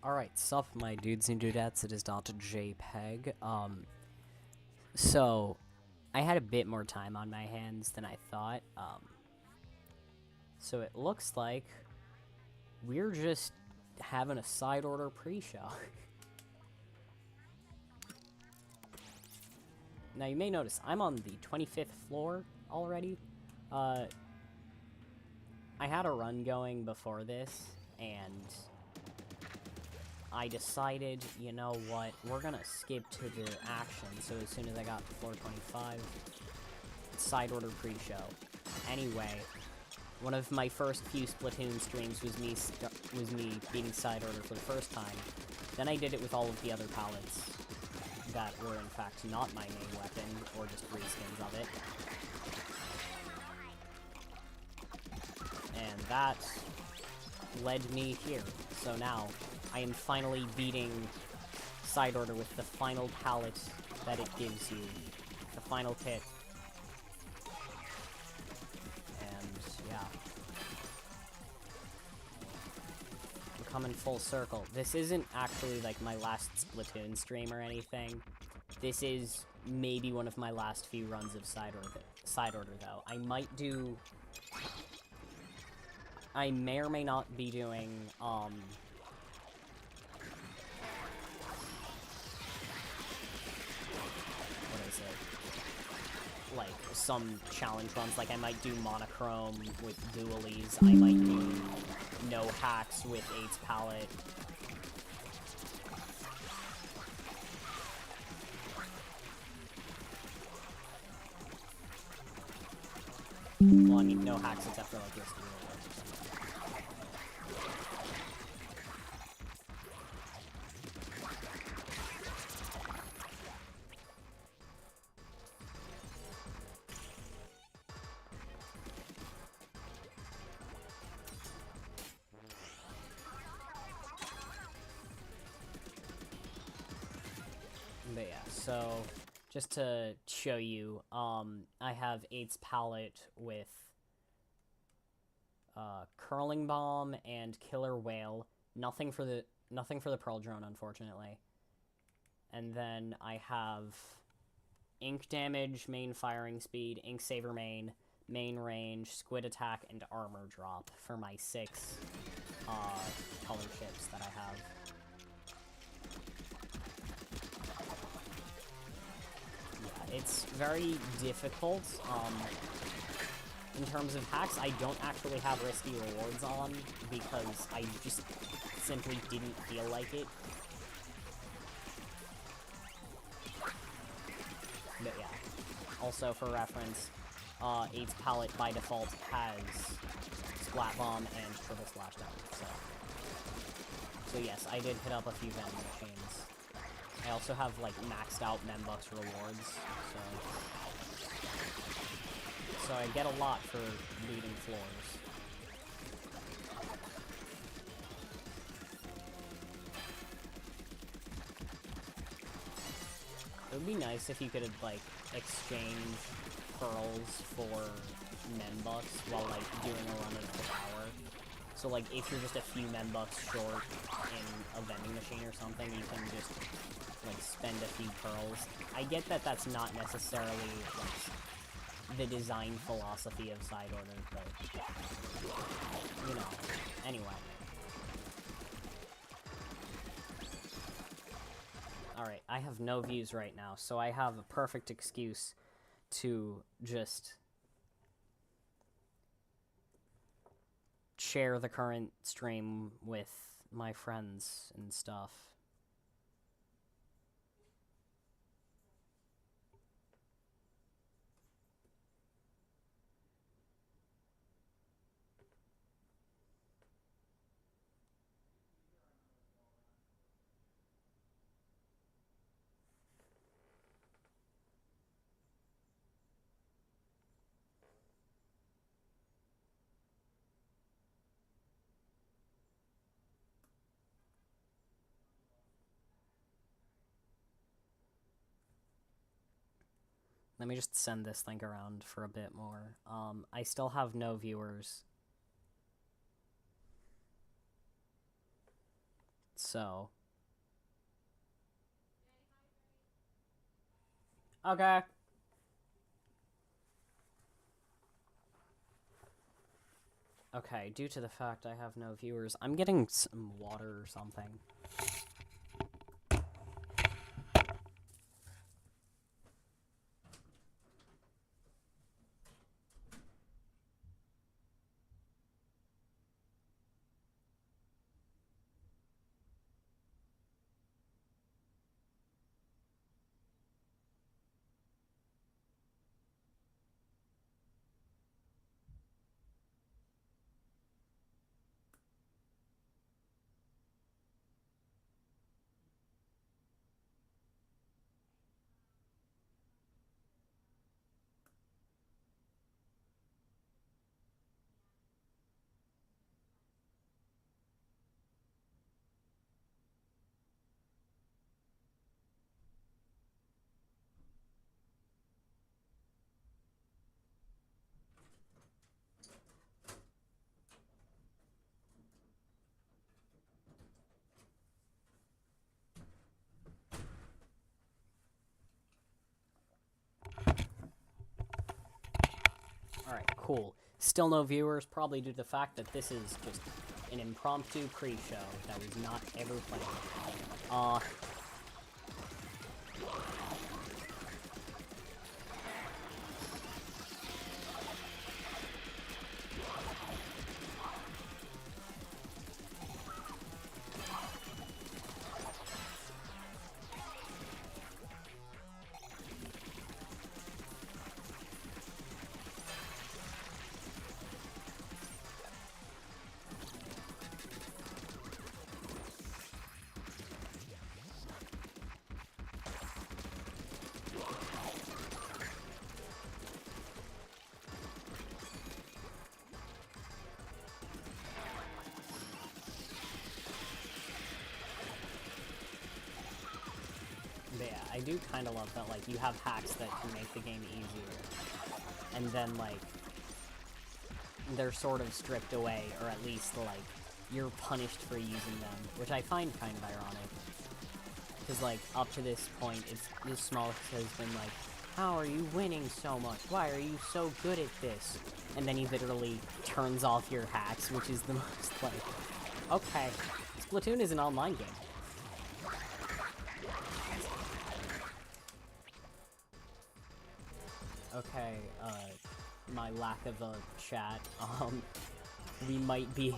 Alright, sup my dudes and dudettes, it is jpeg. So, I had a bit more time on my hands than I thought, so it looks like we're just having a side order pre-show. Now you may notice, I'm on the 25th floor already. I had a run going before this, and I decided, you know what, we're gonna skip to the action, so as soon as I got to floor 25, side order pre-show. Anyway, one of my first few Splatoon streams was me beating side order for the first time. Then I did it with all of the other palettes that were in fact not my main weapon, or just reskins of it. And that led me here. So now, I am finally beating side order with the final palette that it gives you. The final kit. And, yeah. I'm coming full circle. This isn't actually, like, my last Splatoon stream or anything. This is maybe one of my last few runs of side order, though. I might do... I may or may not be doing, what is it? Like, some challenge runs. Like, I might do monochrome with dualies. I might do no hacks with 8's palette. Well, I mean, no hacks except for, like, risky rewards or something. But yeah, so just to show you, I have 8's palette with Curling Bomb and Killer Whale. Nothing for the Pearl Drone, unfortunately. And then I have Ink Damage, main firing speed, Ink Saver main range, Squid Attack, and Armor Drop for my 6 color chips that I have. Yeah, it's very difficult. In terms of hacks, I don't actually have risky rewards on because I just simply didn't feel like it. But yeah. Also, for reference, 8's palette by default has Splat Bomb and Triple Splashdown, so yes, I did hit up a few vending machines. I also have, like, maxed out Membucks rewards, so I get a lot for leading floors. It would be nice if you could, like, exchange pearls for Membucks while, like, doing a run of the tower. So, like, if you're just a few Membucks short in a vending machine or something, you can just, like, spend a few pearls. I get that that's not necessarily, like, the design philosophy of side order, but, you know, anyway. Alright, I have no views right now, so I have a perfect excuse to just share the current stream with my friends and stuff. Let me just send this link around for a bit more. I still have no viewers. so... Okay. Okay, due to the fact I have no viewers, I'm getting some water or something. Alright, cool. Still no viewers, probably due to the fact that this is just an impromptu pre-show that was not ever planned. But yeah, I do kind of love that, like, you have hacks that can make the game easier. And then, like, they're sort of stripped away, or at least, like, you're punished for using them, which I find kind of ironic. Because, like, up to this point, this Smolix has been like, how are you winning so much? Why are you so good at this? And then he literally turns off your hacks, which is the most, like, okay, Splatoon is an online game. Okay, my lack of a chat, we might be,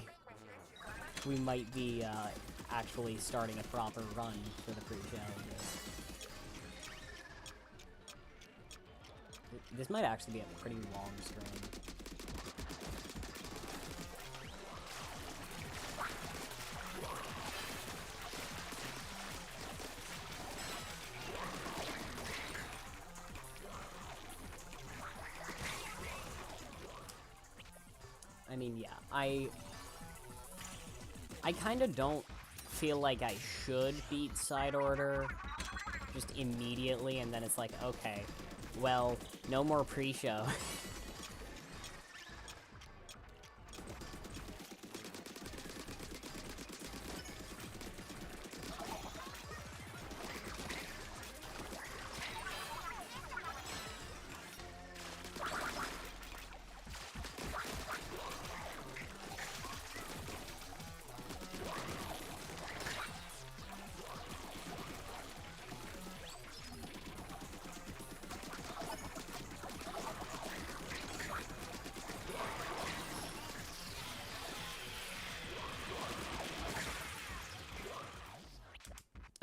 actually starting a proper run for the pre-show. This might actually be a pretty long stream. I mean, yeah, I kind of don't feel like I should beat Side Order just immediately, and then it's like, okay, well, no more pre-show.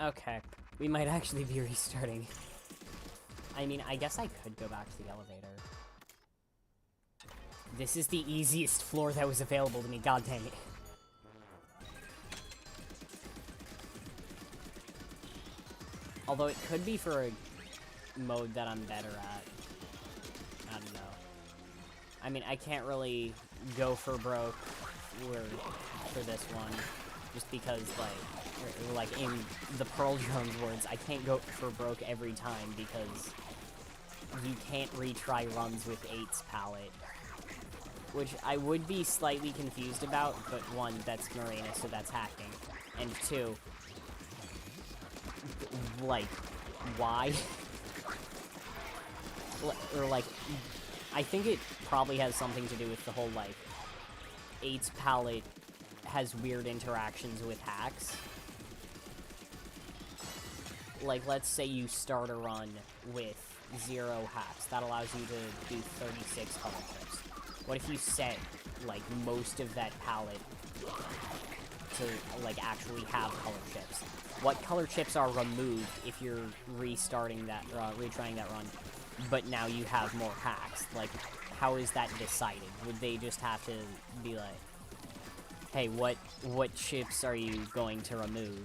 Okay, we might actually be restarting. I mean, I guess I could go back to the elevator. This is the easiest floor that was available to me, god dang it. Although it could be for a mode that I'm better at. I don't know. I mean, I can't really go for broke for this one. Just because, like in the Pearl Drone's words, I can't go for broke every time because you can't retry runs with 8's palette. Which I would be slightly confused about, but one, that's Marina, so that's hacking. and 2, like, why? Or, like, I think it probably has something to do with the whole, like, 8's palette has weird interactions with hacks. Like, let's say you start a run with 0 hacks. That allows you to do 36 color chips. What if you set, like, most of that palette to, like, actually have color chips? What color chips are removed if you're retrying that run, but now you have more hacks? Like, how is that decided? Would they just have to be like, hey, what chips are you going to remove?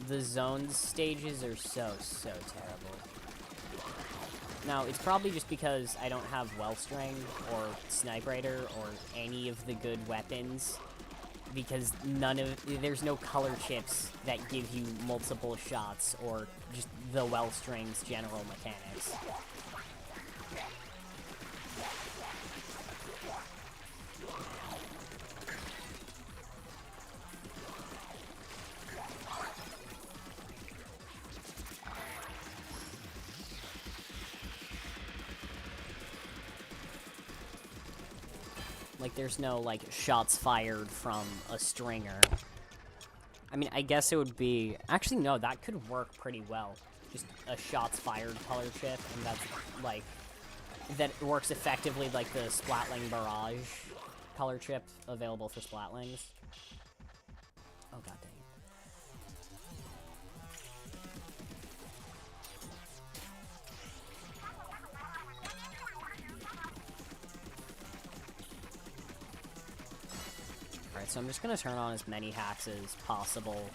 The zones stages are so terrible. Now, it's probably just because I don't have Wellstring or Snipe Raider or any of the good weapons, because there's no color chips that give you multiple shots, or just the Wellstring's general mechanics. Like, there's no, like, shots fired from a stringer. I mean, I guess it would be... Actually, no, that could work pretty well. Just a shots fired color chip, and that's, like... That works effectively like the Splatling Barrage color chip available for Splatlings. Oh, god dang. Alright, so I'm just gonna turn on as many hacks as possible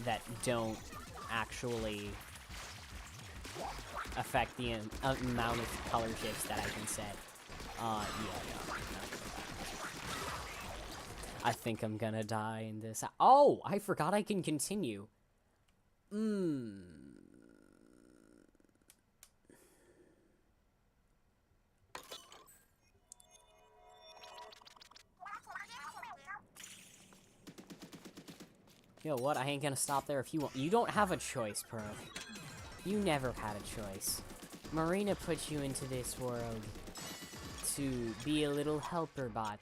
that don't actually affect the amount of color chips that I can set. Yeah. I think I'm gonna die in this. Oh, I forgot I can continue. Yo, what? I ain't gonna stop there if you want. You don't have a choice, Perf. You never had a choice. Marina put you into this world to be a little helper bot,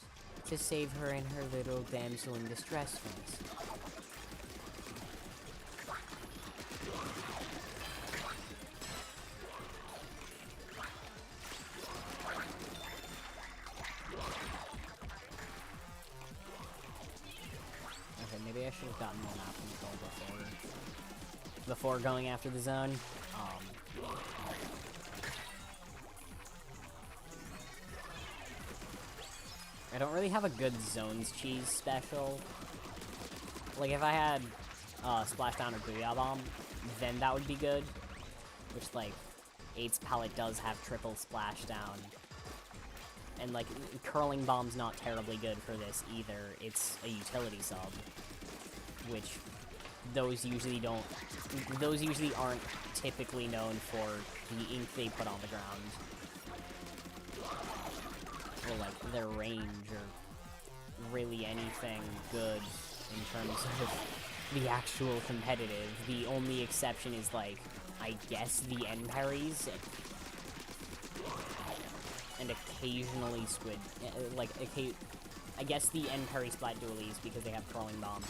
to save her and her little damsel in distress friends. Okay, maybe I should have gotten more map control before going after the zone. I don't really have a good zones cheese special. Like, if I had Splashdown or Booyah Bomb, then that would be good. Which, like, 8's palette does have triple Splashdown. And, like, Curling Bomb's not terribly good for this either. It's a utility sub. Which, those usually aren't typically known for the ink they put on the ground. Or, like, their range, or really anything good in terms of the actual competitive. The only exception is, like, I guess the end parries, and occasionally Squid, like, I guess the end parry Splat Dualies because they have Curling Bomb,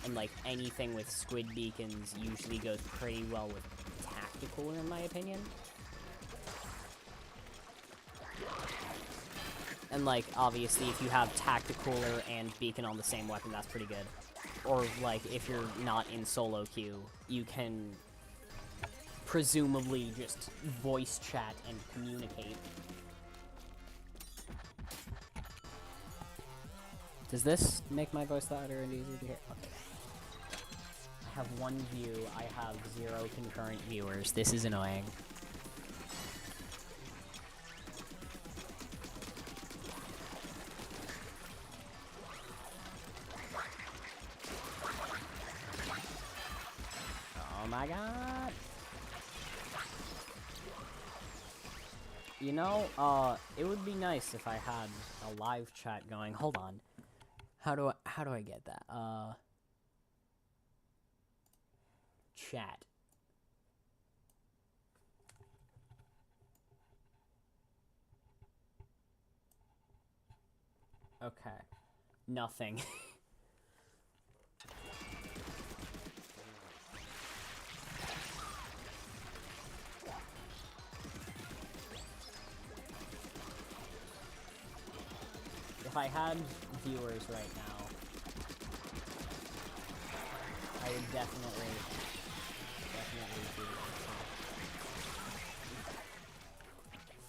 and, like, anything with Squid Beacons usually goes pretty well with Tactical, in my opinion. And, like, obviously, if you have Tacticooler and Beacon on the same weapon, that's pretty good. Or, like, if you're not in solo queue, you can presumably just voice chat and communicate. Does this make my voice louder and easier to hear? Okay. I have one view, I have 0 concurrent viewers. This is annoying. Oh my god! You know, it would be nice if I had a live chat going. Hold on. How do I get that? Chat. Okay. Nothing. If I had viewers right now, I would definitely do that.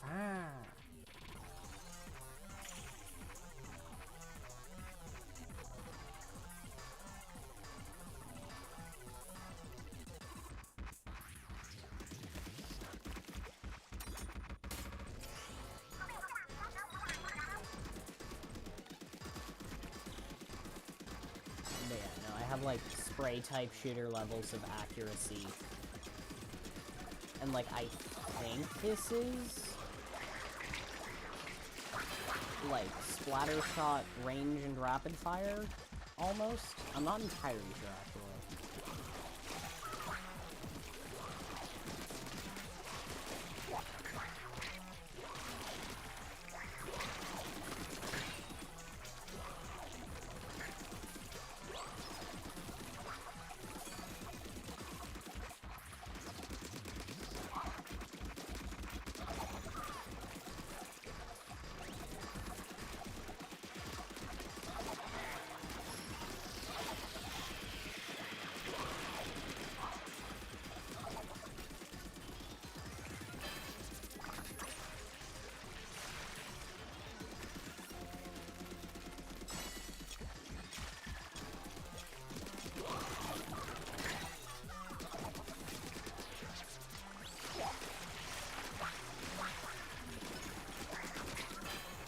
Ah. But yeah, no, I have like spray type shooter levels of accuracy. And like I think this is like splatter shot range and rapid fire almost. I'm not entirely sure actually.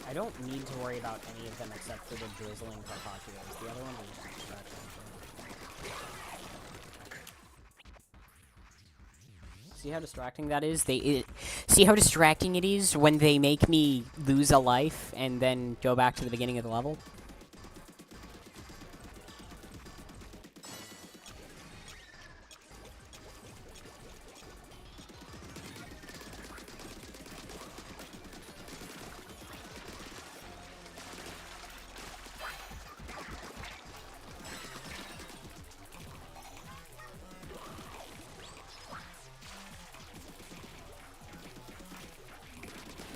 I don't need to worry about any of them except for the drizzling carpaccio's. The other ones are just distractions. See how distracting that is? See how distracting it is when they make me lose a life and then go back to the beginning of the level?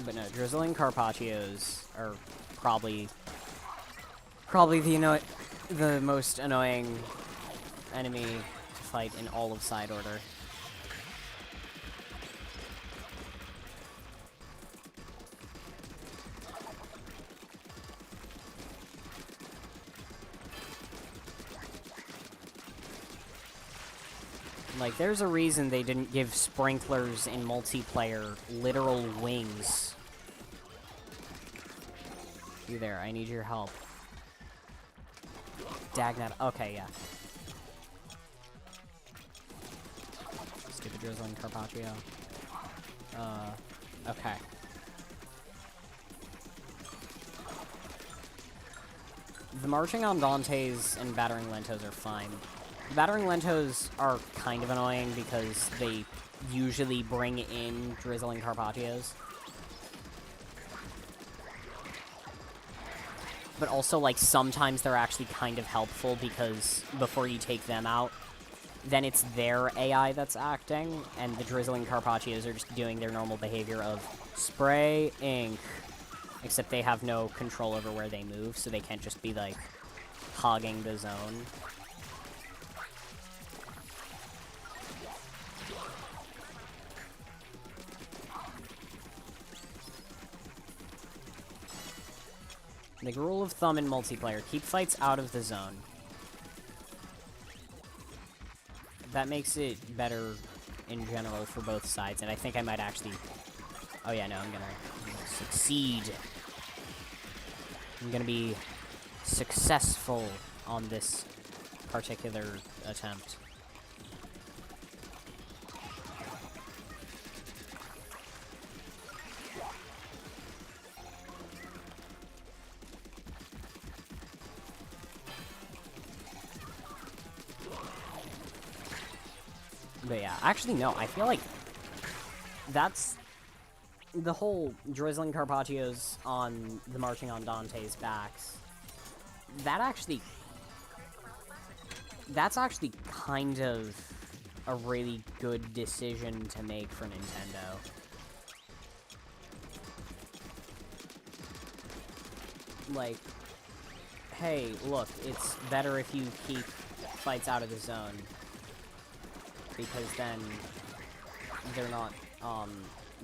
But no, drizzling carpaccios are probably the most annoying enemy to fight in all of Side Order. Like, there's a reason they didn't give sprinklers in multiplayer literal wings. You there, I need your help. Dagnat, okay, yeah. Stupid drizzling carpaccio. Okay. The marching Andantes and battering lentos are fine. Battering lentos are kind of annoying because they usually bring in drizzling carpaccios. But also, like, sometimes they're actually kind of helpful because before you take them out, then it's their AI that's acting, and the drizzling carpaccios are just doing their normal behavior of spray ink. Except they have no control over where they move, so they can't just be, like, hogging the zone. The rule of thumb in multiplayer, keep fights out of the zone. That makes it better in general for both sides, and I think I might actually... Oh yeah, no, I'm gonna succeed. I'm gonna be successful on this particular attempt. But yeah, actually no, I feel like that's the whole drizzling Carpaccios on the marching on Dante's backs. That's actually kind of a really good decision to make for Nintendo. Like, hey, look, it's better if you keep fights out of the zone, because then they're not,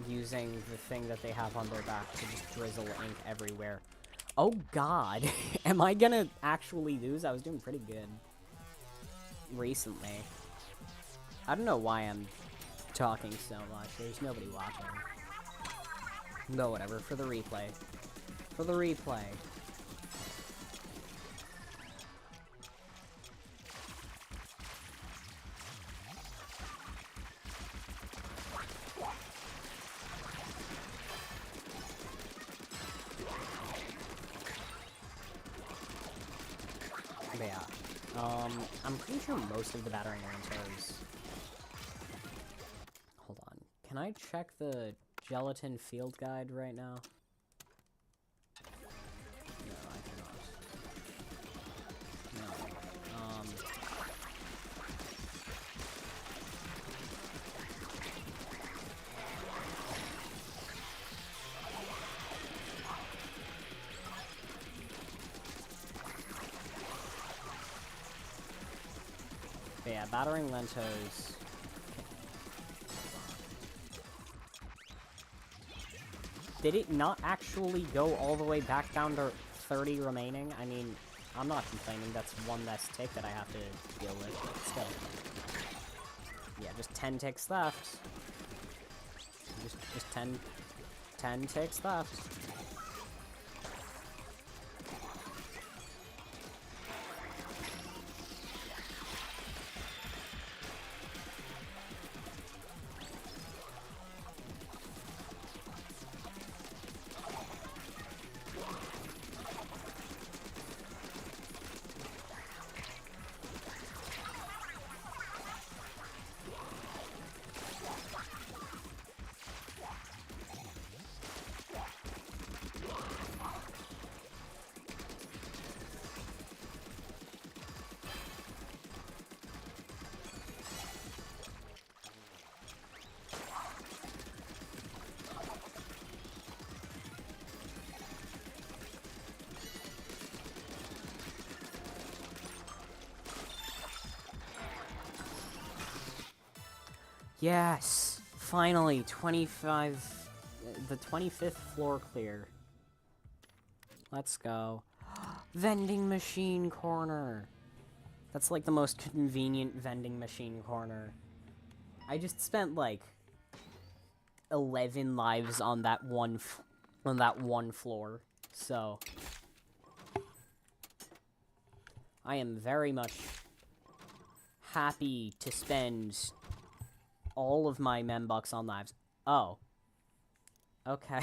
using the thing that they have on their back to just drizzle ink everywhere. Oh god, am I gonna actually lose? I was doing pretty good recently. I don't know why I'm talking so much. There's nobody watching. No, whatever, for the replay. For the replay. But yeah, I'm pretty sure most of the battering rams. Hold on, can I check the gelatin field guide right now? No, I cannot. No. But yeah, battering lentos. Did it not actually go all the way back down to 30 remaining? I mean, I'm not complaining. That's one less tick that I have to deal with, but still. Yeah, just 10 ticks left. Just 10 ticks left. Yes! Finally, the 25th floor clear. Let's go. Vending machine corner! That's like the most convenient vending machine corner. I just spent like 11 lives on that one floor, so I am very much happy to spend all of my membucks on lives. Oh. Okay.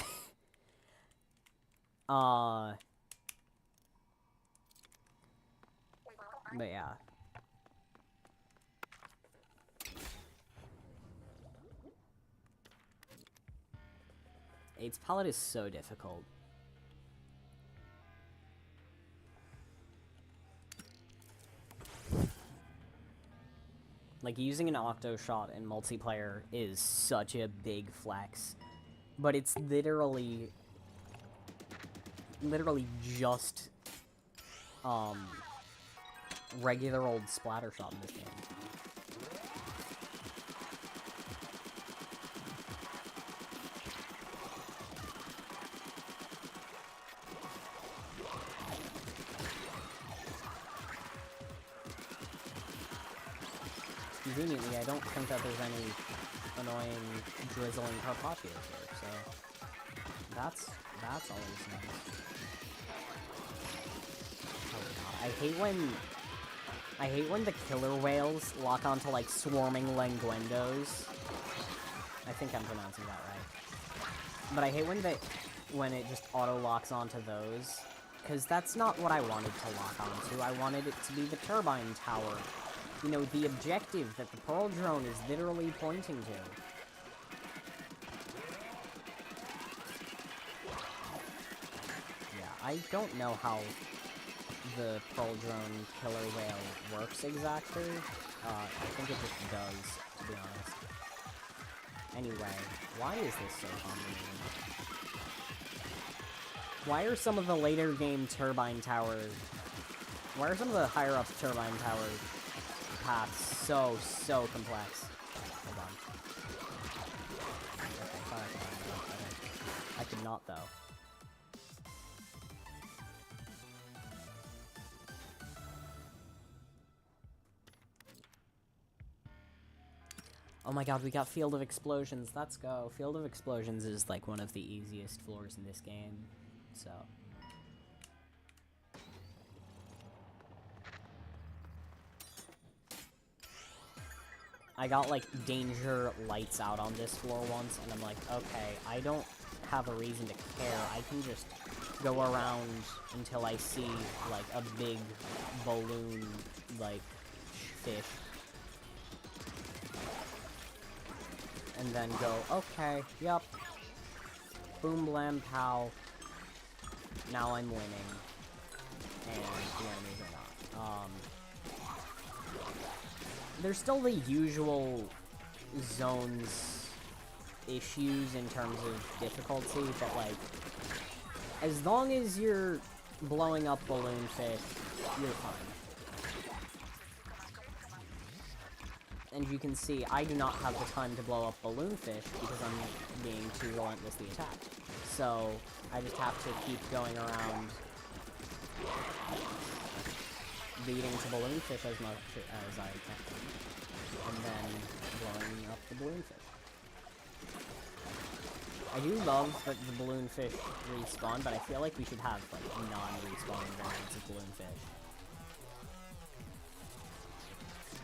But yeah. AIDS palette is so difficult. Like, using an octo shot in multiplayer is such a big flex. But it's literally just, regular old splatter shot in this game. Conveniently, I don't think that there's any annoying drizzling Carpaccios here, so that's always nice. Oh god, I hate when the killer whales lock onto like swarming Lenguendos. I think I'm pronouncing that right. But I hate when it just auto locks onto those, because that's not what I wanted to lock onto. I wanted it to be the turbine tower. you know, the objective that the Pearl Drone is literally pointing to. Yeah, I don't know how the Pearl Drone killer whale works exactly. I think it just does, to be honest. Anyway, why is this so complicated? Why are some of the later game turbine towers... Why are some of the higher-up turbine tower paths so complex? Hold on. Okay, fine, I could not, though. Oh my god, we got Field of Explosions. Let's go. Field of Explosions is, like, one of the easiest floors in this game. So... I got, like, danger lights out on this floor once, and I'm like, okay, I don't have a reason to care. I can just go around until I see, like, a big balloon, like, fish. And then go, okay, yup. Boom, blam, pow. Now I'm winning. And the enemies are not. There's still the usual zones issues in terms of difficulty, but, like, as long as you're blowing up balloon fish, you're fine. And you can see, I do not have the time to blow up balloon fish because I'm being too relentlessly attacked. So, I just have to keep going around leading to balloon fish as much as I can. And then blowing up the balloon fish. I do love that the balloon fish respawn, but I feel like we should have, like, non-respawning variants of balloon fish.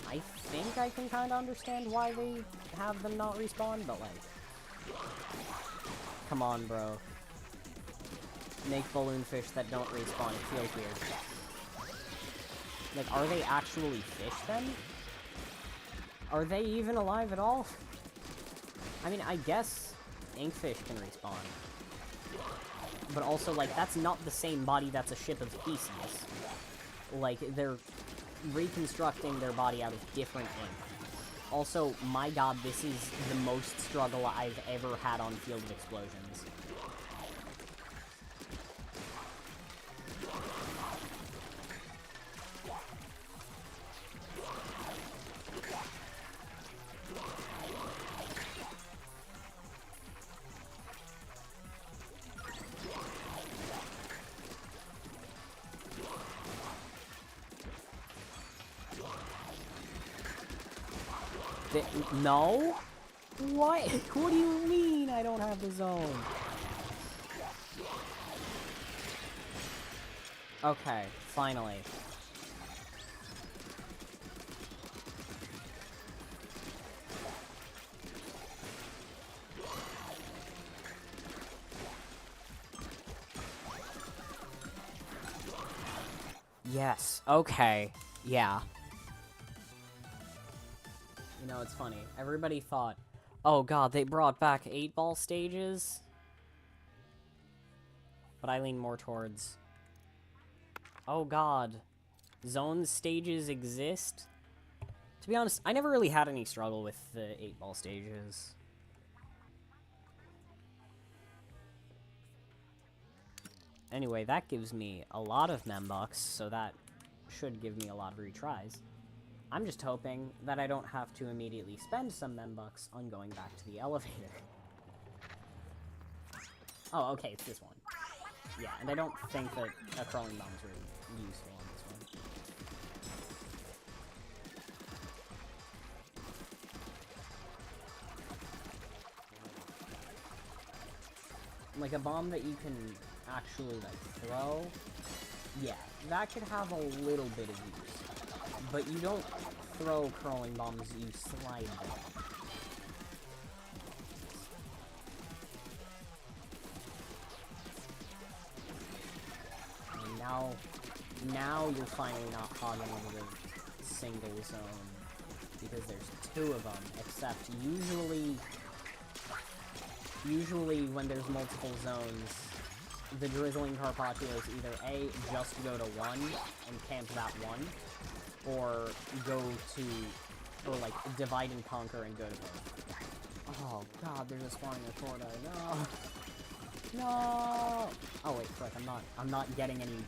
I think I can kind of understand why they have them not respawn, but, like... Come on, bro. Make balloon fish that don't respawn. It feels weird. Like, are they actually fish, then? Are they even alive at all? I mean, I guess inkfish can respawn. But also, like, that's not the same body that's a ship of Theseus. Like, they're reconstructing their body out of different ink. Also, my god, this is the most struggle I've ever had on Field of Explosions. No? What? What do you mean I don't have the zone? Okay, finally. Yes, okay, yeah. You know, it's funny. Everybody thought, oh god, they brought back 8-ball stages? But I lean more towards, oh god, zone stages exist? To be honest, I never really had any struggle with the 8-ball stages. Anyway, that gives me a lot of membucks, so that should give me a lot of retries. I'm just hoping that I don't have to immediately spend some membucks on going back to the elevator. Oh, okay, it's this one. Yeah, and I don't think that a crawling bombs are useful on this one. Like, a bomb that you can actually, like, throw, yeah, that could have a little bit of use. But you don't throw crawling bombs, you slide them. And now you're finally not hogging over the single zone, because there's two of them, except usually when there's multiple zones, the Drizzling Carpaccio's either A, just go to one and camp that one, or like, divide and conquer and go to both. Oh god, there's a spawning a Corda, no! No! Oh wait, frick, I'm not getting any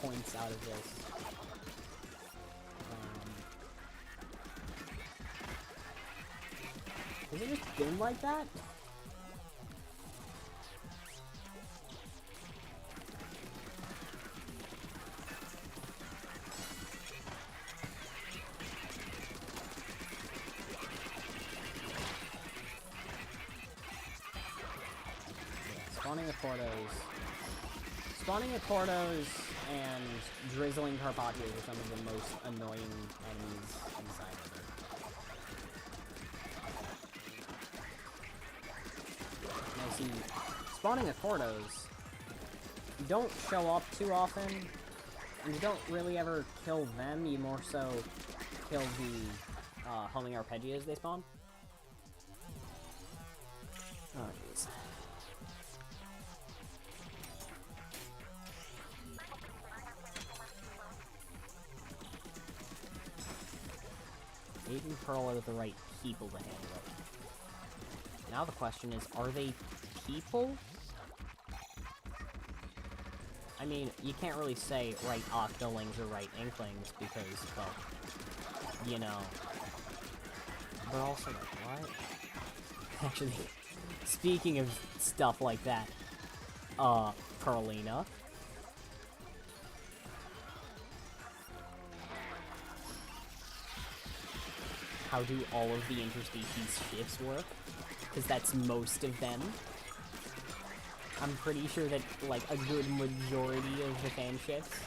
points out of this. Has it just been like that? Spawning Accordos and Drizzling Carpaccios are some of the most annoying enemies inside of it. Now see, spawning Accordos don't show up too often, and you don't really ever kill them, you more so kill the homing arpeggios they spawn. Oh jeez. Eight and Pearl are the right people to handle it. Now the question is, are they people? I mean, you can't really say right Octolings or right Inklings because, well, you know. But also, like, what? Actually, speaking of stuff like that, Pearlina. How do all of the interspecies shifts work? Because that's most of them. I'm pretty sure that, like, a good majority of the fan shifts,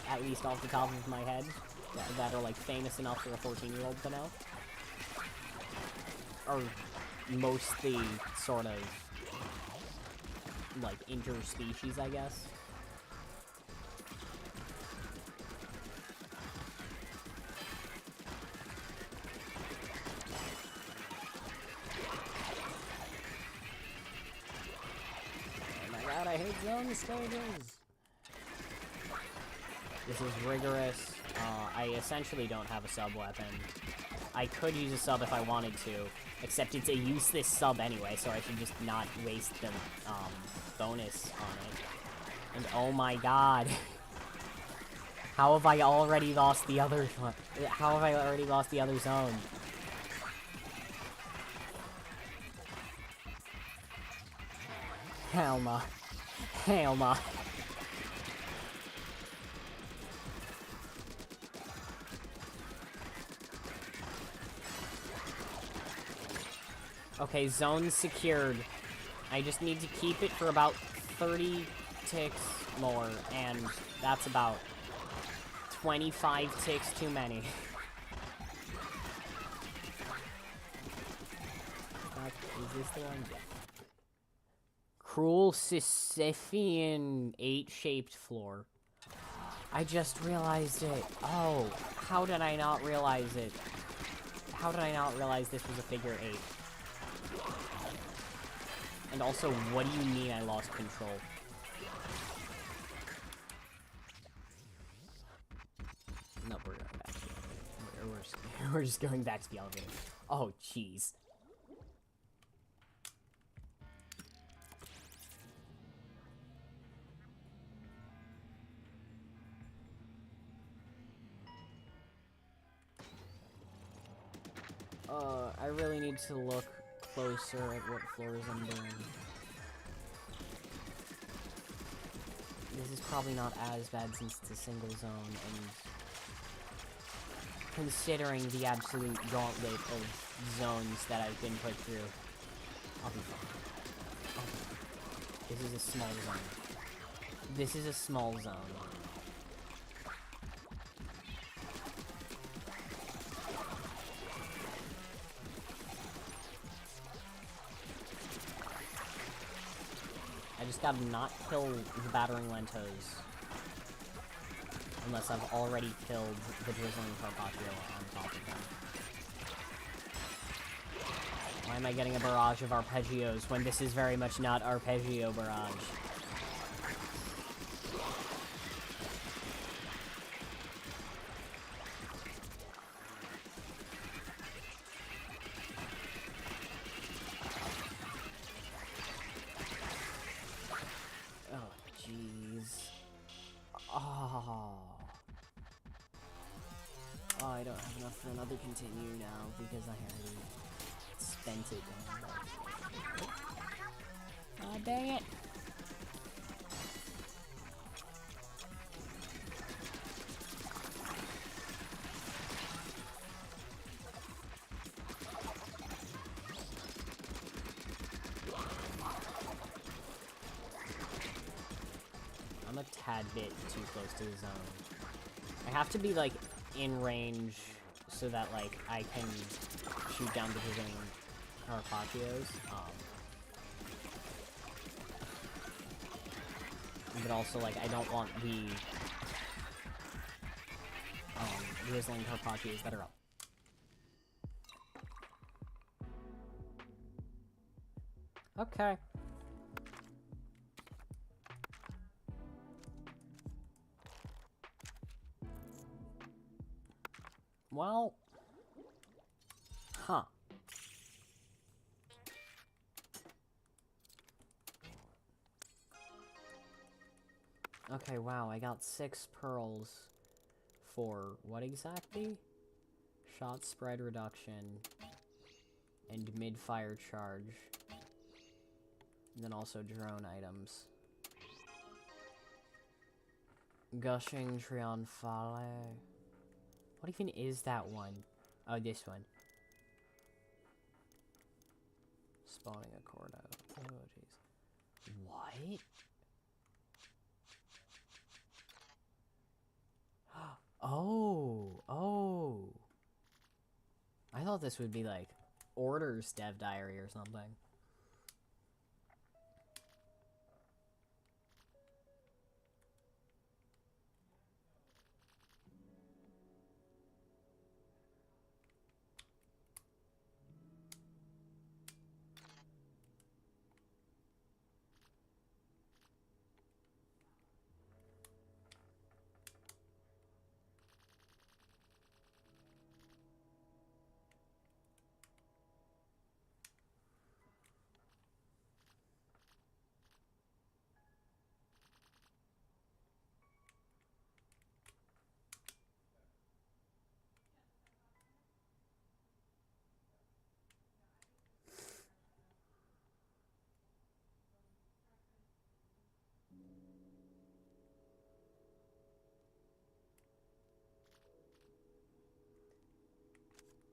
at least off the top of my head, that are, like, famous enough for a 14-year-old to know, are mostly sort of, like, interspecies, I guess. I hate zone stages! This is rigorous. I essentially don't have a sub weapon. I could use a sub if I wanted to, except it's a useless sub anyway, so I should just not waste the bonus on it. And oh my god. How have I already lost the other one? How have I already lost the other zone? Hell no. Hell no. Okay, zone secured. I just need to keep it for about 30 ticks more, and that's about 25 ticks too many. Is this the one? Yeah. Cruel Sisyphean 8-shaped floor. I just realized it. Oh, how did I not realize it? How did I not realize this was a figure 8? And also, what do you mean I lost control? No, we're going back to the elevator. We're just going back to the elevator. Oh, jeez. I really need to look closer at what floors I'm doing. This is probably not as bad since it's a single zone, and considering the absolute gauntlet of zones that I've been put through, I'll be fine. Oh, this is a small zone. This is a small zone. I just gotta not kill the battering Lentos. Unless I've already killed the Drizzling Carpaccio on top of them. Why am I getting a barrage of arpeggios when this is very much not arpeggio barrage? Oh, I don't have enough for another continue now because I already spent it. Oh, dang it! I'm a tad bit too close to the zone. I have to be, like, in range so that, like, I can shoot down the Drizzling Carpaccios. But also, like, I don't want the Drizzling Carpaccios that are up. Okay. Well, huh. Okay, wow, I got 6 pearls for what exactly? Shot spread reduction and mid-fire charge. And then also drone items. Gushing Trionfale. What even is that one? Oh, this one. Spawning a Cordo. Oh, jeez. What? Oh. I thought this would be like Orders Dev Diary or something.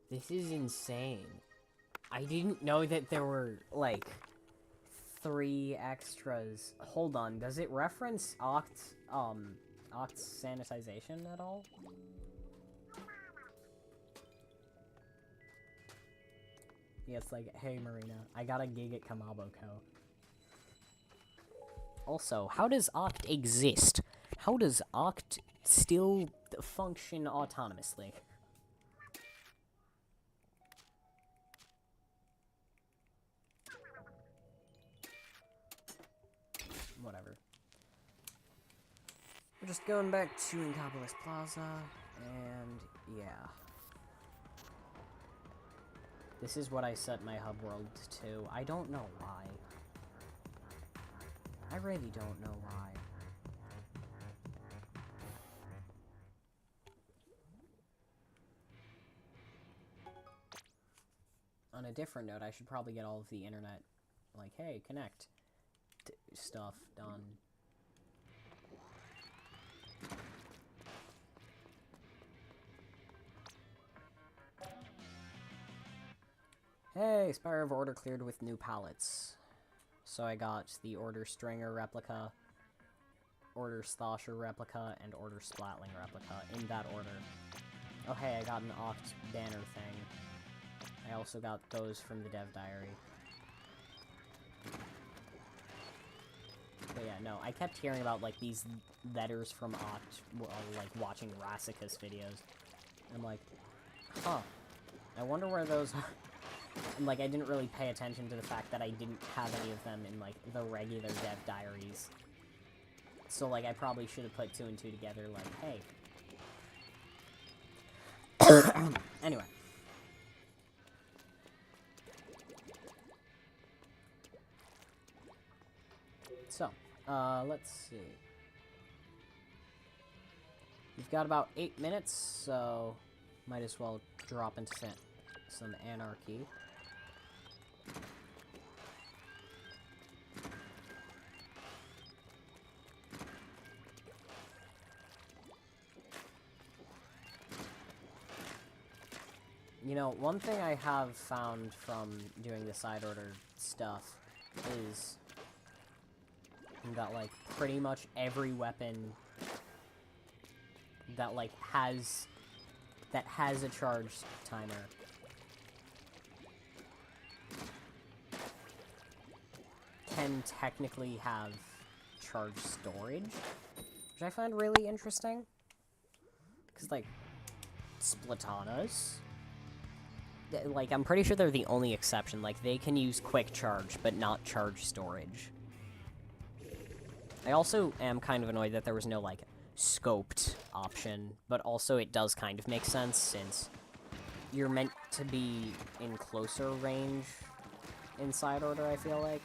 This is insane. I didn't know that there were, like, 3 extras. Hold on, does it reference Oct's sanitization at all? Yeah, it's like, hey Marina, I got a gig at Kamabo Co. Also, how does Oct exist? How does Oct still function autonomously? Whatever. We're just going back to Incopolis Plaza, and yeah. This is what I set my hub world to. I don't know why. I really don't know why. On a different note, I should probably get all of the internet, like, hey, connect stuff done. Hey, Spire of Order cleared with new pallets. So I got the Order Stringer replica, Order Slosher replica, and Order Splatling replica, in that order. Oh hey, I got an Oct banner thing. I also got those from the Dev Diary. But yeah, know. I kept hearing about, like, these letters from like, watching Rassicus videos. I'm like, huh. I wonder where those are. And, like, I didn't really pay attention to the fact that I didn't have any of them in, like, the regular dev diaries. So, like, I probably should have put 2 and 2 together, like, hey. Anyway. So, let's see. We've got about 8 minutes, so might as well drop into some anarchy. You know, one thing I have found from doing the side order stuff is that, like, pretty much every weapon that, like, has a charge timer can technically have charge storage, which I find really interesting. Because, like, Splatanas, like, I'm pretty sure they're the only exception. Like, they can use quick charge, but not charge storage. I also am kind of annoyed that there was no, like, scoped option, but also it does kind of make sense since you're meant to be in closer range in side order, I feel like.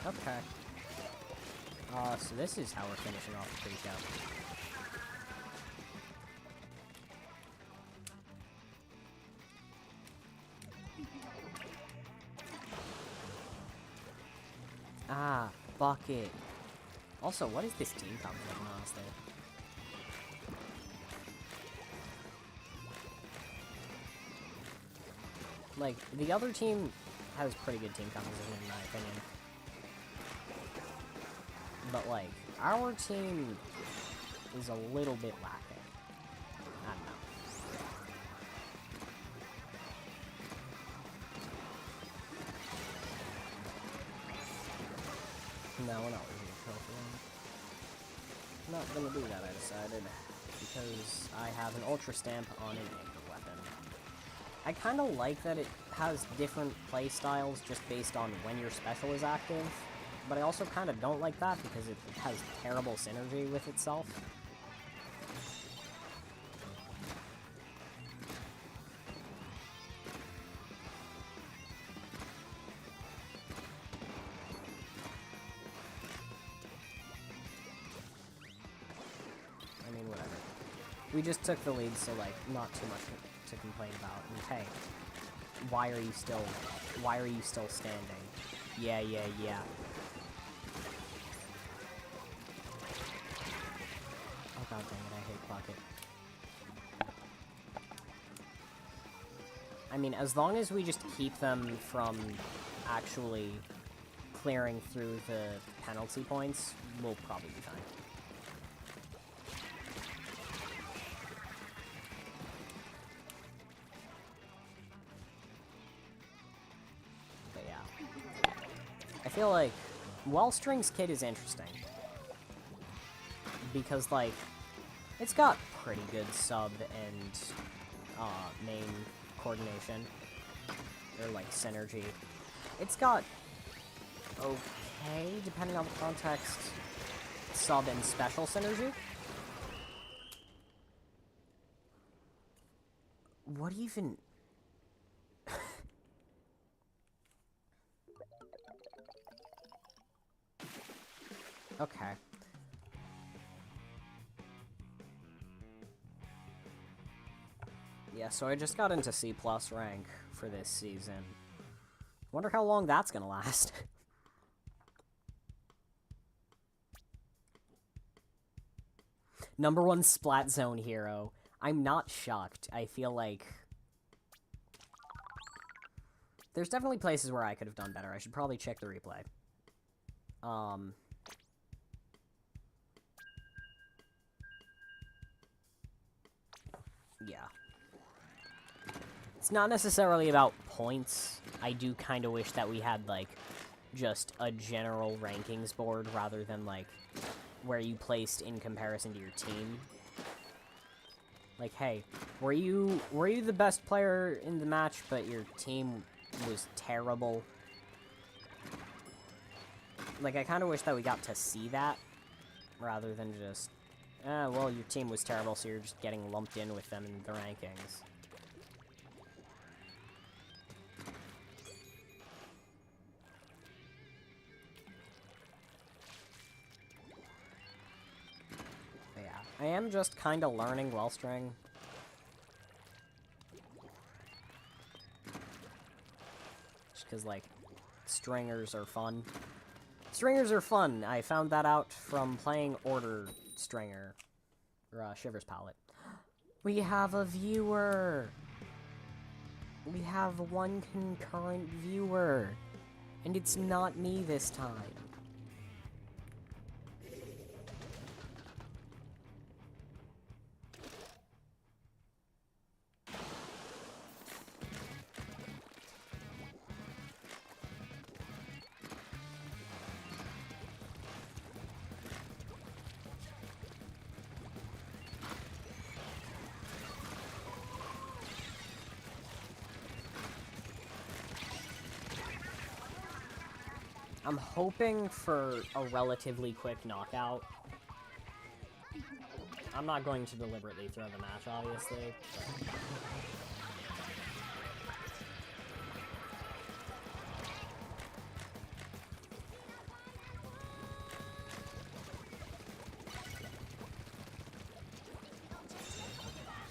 Okay. So this is how we're finishing off the pre-show. Ah, bucket. Also, what is this team composition, honestly? Like, the other team has pretty good team composition, in my opinion. But, like, our team is a little bit lacking. I don't know. No, we're not losing a trophy. Not gonna do that, I decided. Because I have an Ultra Stamp on an anchor weapon. I kinda like that it has different play styles just based on when your special is active. But I also kind of don't like that because it has terrible synergy with itself. I mean, whatever. We just took the lead, so, like, not too much to complain about. And hey, why are you still standing? Yeah. Oh, god dang it, I hate Bucket. I mean, as long as we just keep them from actually clearing through the penalty points, we'll probably be fine. But yeah. I feel like Wallstring's kit is interesting. Because, like, it's got pretty good sub and main coordination. Or, like, synergy. It's got okay, depending on the context, sub and special synergy. What even... Okay. Yeah, so I just got into C+ rank for this season. Wonder how long that's gonna last. #1 Splat Zone hero. I'm not shocked. I feel like... There's definitely places where I could have done better. I should probably check the replay. Yeah. It's not necessarily about points. I do kind of wish that we had, like, just a general rankings board rather than, like, where you placed in comparison to your team. Like, hey, were you the best player in the match, but your team was terrible? Like, I kind of wish that we got to see that, rather than just, well, your team was terrible, so you're just getting lumped in with them in the rankings. I am just kind of learning Wellstring. Just because, like, stringers are fun. Stringers are fun! I found that out from playing Order Stringer. Or, Shiver's Palette. We have a viewer! We have one concurrent viewer! And it's not me this time. I'm hoping for a relatively quick knockout. I'm not going to deliberately throw the match, obviously.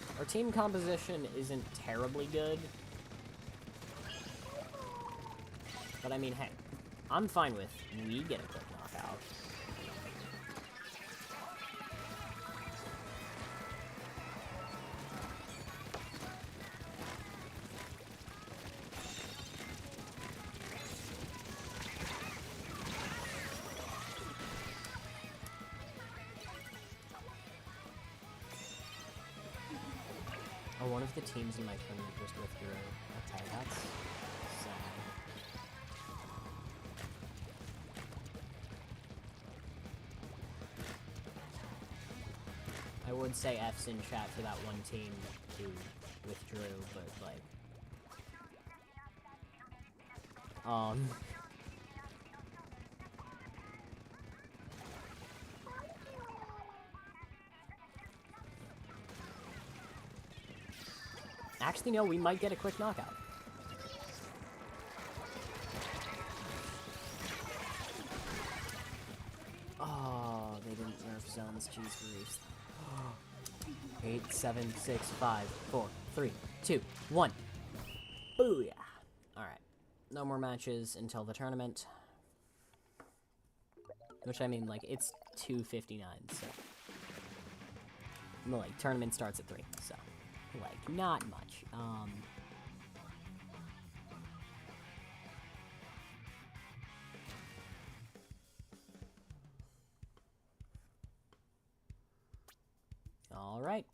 But... our team composition isn't terribly good. But I mean, hey. I'm fine with we get a quick knockout. Oh, one of the teams in my tournament just withdrew. Okay, that's sad. I would say F's in chat for that one team who withdrew, but, like... Actually, no, we might get a quick knockout. Oh, they didn't nerf zones, cheese griefs. 8, 7, 6, 5, 4, 3, 2, 1. Booyah! Alright. No more matches until the tournament. Which, I mean, like, it's 2:59, so... well, like, tournament starts at 3, so... like, not much. Alright.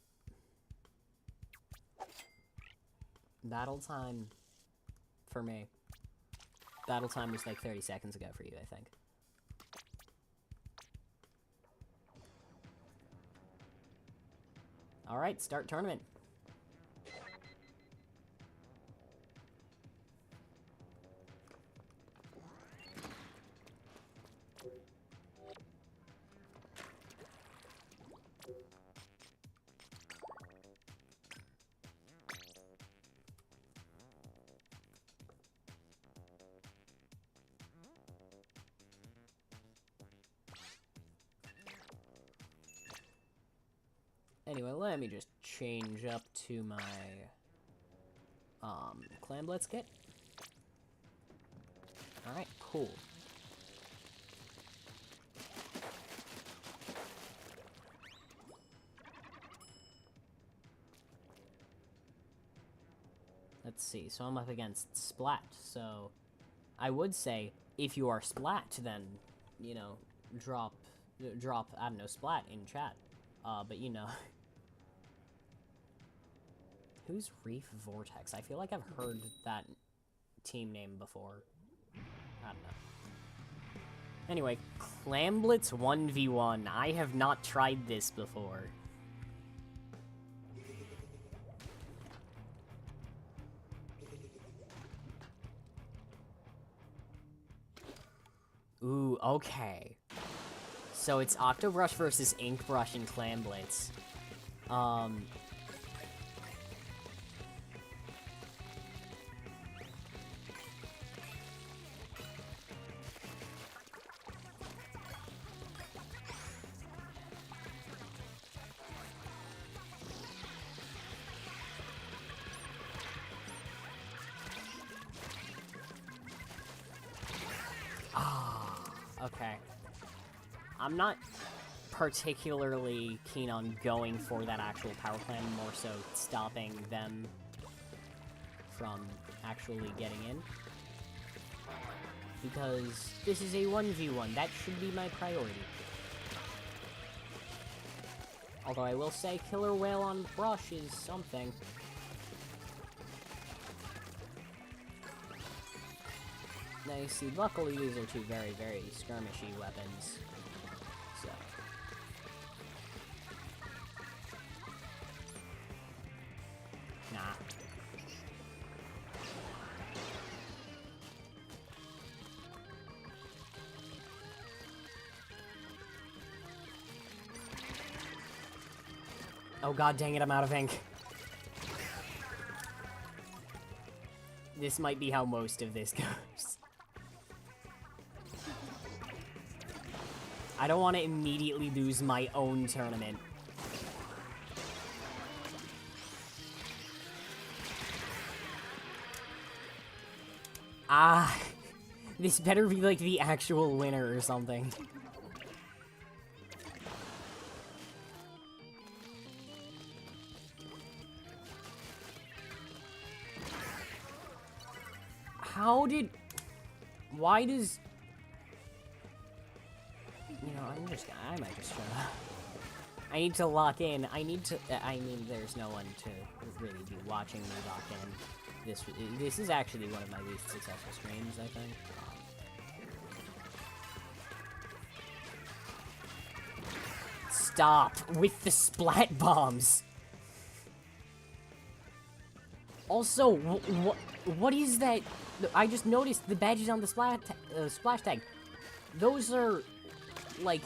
Battle time for me. Battle time was like 30 seconds ago for you, I think. Alright, start tournament. Anyway, let me just change up to my, Clam Blitz kit. Alright, cool. Let's see, so I'm up against Splat, so I would say, if you are Splat, then, you know, drop, I don't know, Splat in chat. But, you know... Who's Reef Vortex? I feel like I've heard that team name before. I don't know. Anyway, Clam Blitz 1v1. I have not tried this before. Ooh, okay. So it's Octobrush versus Inkbrush in Clam Blitz. Okay. I'm not particularly keen on going for that actual power plan, more so stopping them from actually getting in. Because this is a 1v1, that should be my priority. Although I will say Killer Whale on Brush is something. Now you see, luckily these are two very, very skirmishy weapons. So. Nah. Oh god dang it, I'm out of ink. This might be how most of this goes. I don't want to immediately lose my own tournament. Ah, this better be like the actual winner or something. Why does... You know, I might just shut up. I need to lock in. I mean, there's no one to really be watching me lock in. This is actually one of my least successful streams, I think. Stop with the splat bombs! Also, what is that? I just noticed the badges on the splash tag. Those are, like,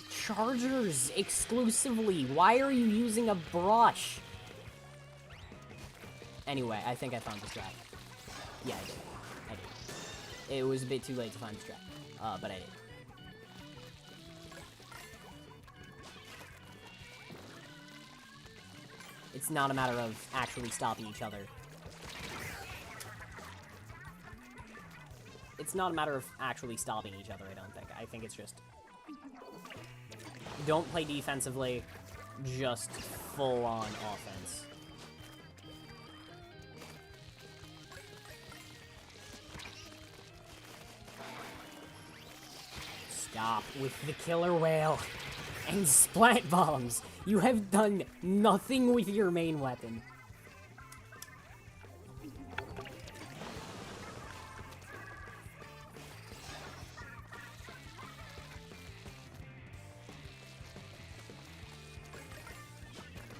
chargers exclusively. Why are you using a brush? Anyway, I think I found the strat. Yeah, I did. It was a bit too late to find the strat, but I did. It's not a matter of actually stopping each other. It's not a matter of actually stopping each other, I don't think. I think it's just... Don't play defensively, just full-on offense. Stop with the killer whale and splat bombs. You have done nothing with your main weapon.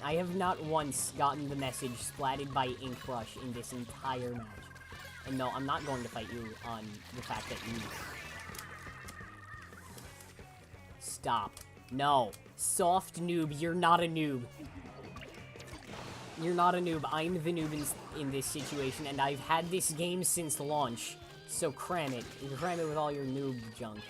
I have not once gotten the message splatted by Inkbrush in this entire match. And no, I'm not going to fight you on the fact that you... Stop. No. Soft noob, you're not a noob. You're not a noob. I'm the noob in this situation, and I've had this game since launch. So cram it. Cram it with all your noob junk.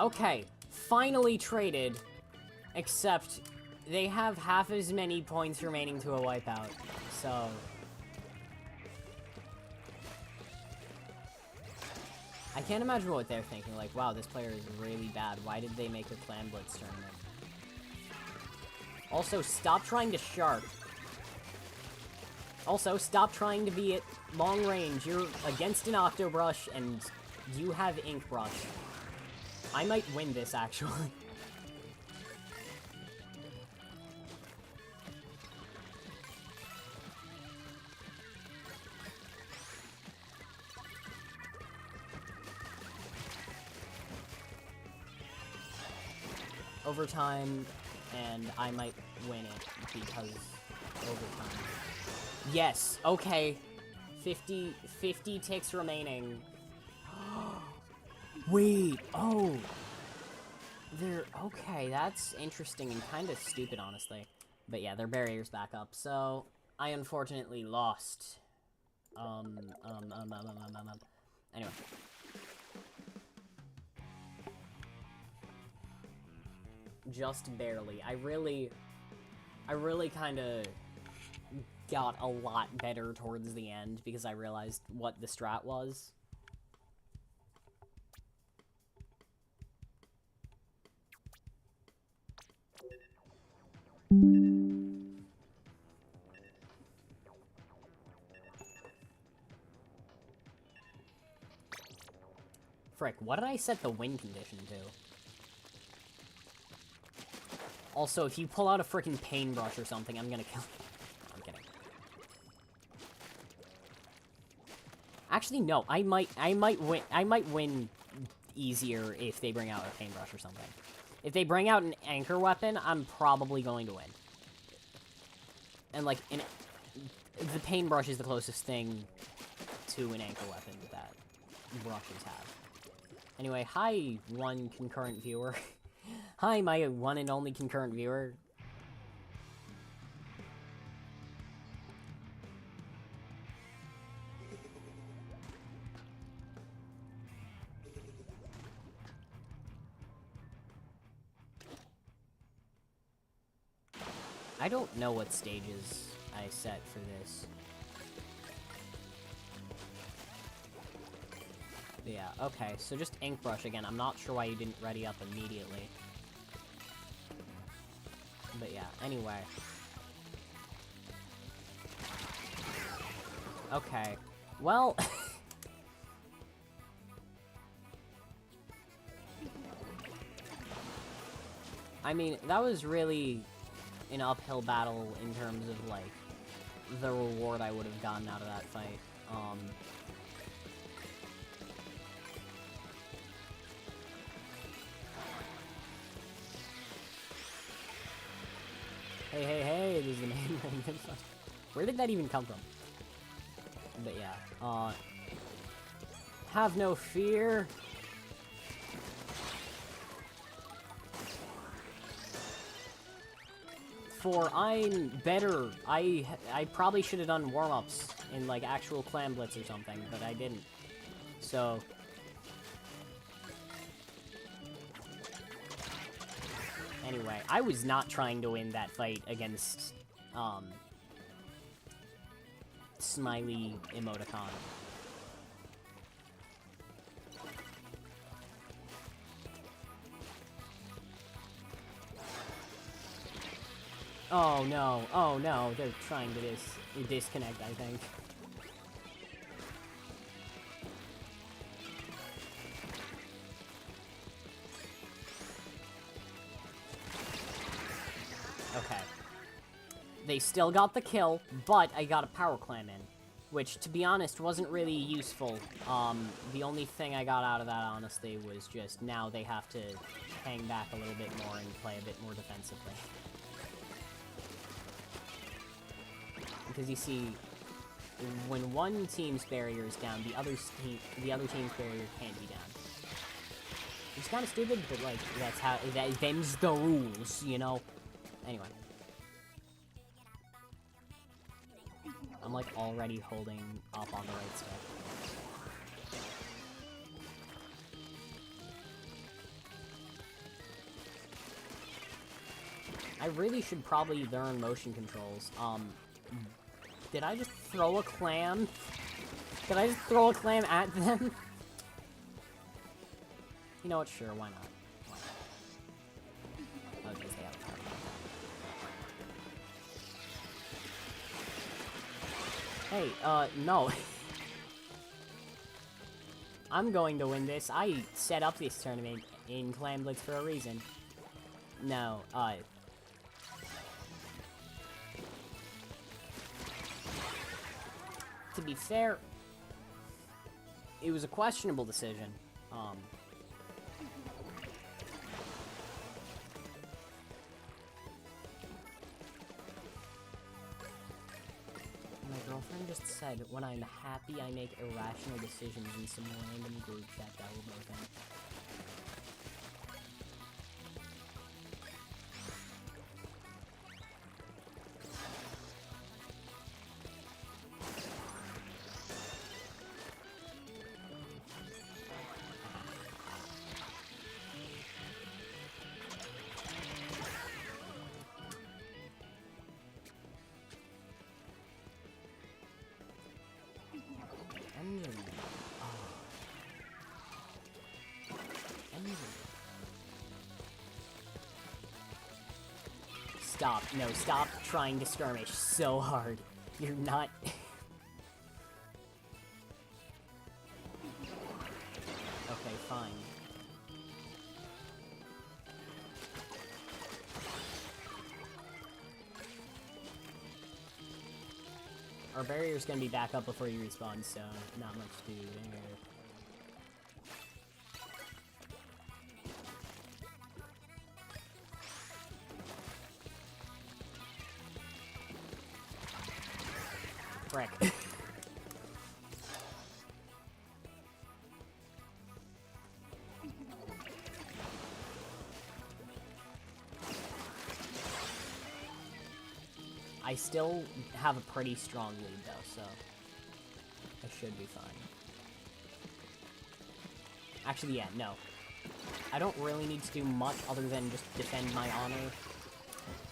Okay, finally traded, except they have half as many points remaining to a wipeout, so... I can't imagine what they're thinking, like, wow, this player is really bad, why did they make a Clam Blitz tournament? Also, stop trying to shark. Also, stop trying to be at long range. You're against an Octobrush, and you have Ink Brush. I might win this, actually. Overtime, and I might win it because overtime. Yes, okay. 50 ticks remaining. Wait, oh. Okay, that's interesting and kind of stupid, honestly. But yeah, their barrier's back up, so I unfortunately lost. Anyway. Just barely. I really kind of got a lot better towards the end because I realized what the strat was. Frick, what did I set the win condition to? Also, if you pull out a frickin' paintbrush or something, I'm gonna kill you. I'm kidding. Actually, no. I might win easier if they bring out a paintbrush or something. If they bring out an anchor weapon, I'm probably going to win. And like, the paintbrush is the closest thing to an anchor weapon that brushes have. Anyway, hi, one concurrent viewer. Hi, my one and only concurrent viewer. I don't know what stages I set for this. Yeah, okay, so just ink brush again. I'm not sure why you didn't ready up immediately. But yeah, anyway. Okay. Well... I mean, that was really an uphill battle in terms of, like, the reward I would have gotten out of that fight. Hey, there's the name. Where did that even come from? But yeah, have no fear. For I'm better. I probably should have done warm-ups in, like, actual Clam Blitz or something, but I didn't. So... Anyway, I was not trying to win that fight against, Smiley Emoticon. Oh no, they're trying to disconnect, I think. Okay. They still got the kill, but I got a power clam in, which, to be honest, wasn't really useful. The only thing I got out of that, honestly, was just now they have to hang back a little bit more and play a bit more defensively. Because you see, when one team's barrier is down, the other team's barrier can't be down. It's kind of stupid, but, like, that's how, them's the rules, you know? Anyway. I'm, like, already holding up on the right stick. I really should probably learn motion controls. Did I just throw a clam? Did I just throw a clam at them? You know what, sure, why not? Oh, because they have a target. Hey, no. I'm going to win this. I set up this tournament in Clam Blitz for a reason. No, to be fair, it was a questionable decision. My girlfriend just said, when I'm happy, I make irrational decisions in some random group chat that will make them. Stop. No, stop trying to skirmish so hard. You're not... Okay, fine. Our barrier's gonna be back up before you respawn, so not much to do there. Frick. I still have a pretty strong lead though, so I should be fine. Actually, yeah, no. I don't really need to do much other than just defend my honor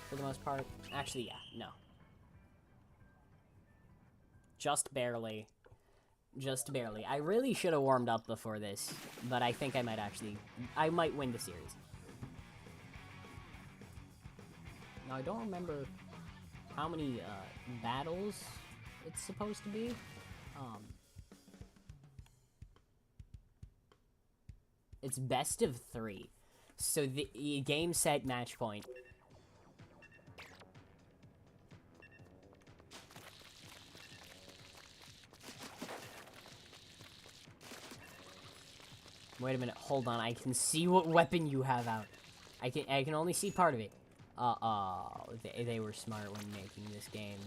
for the most part. Actually, yeah, no. Just barely. Just barely. I really should have warmed up before this, but I think I might win the series. Now, I don't remember how many, battles it's supposed to be. It's best of 3. So the game set match point. Wait a minute, hold on, I can see what weapon you have out. I can only see part of it. They were smart when making this game.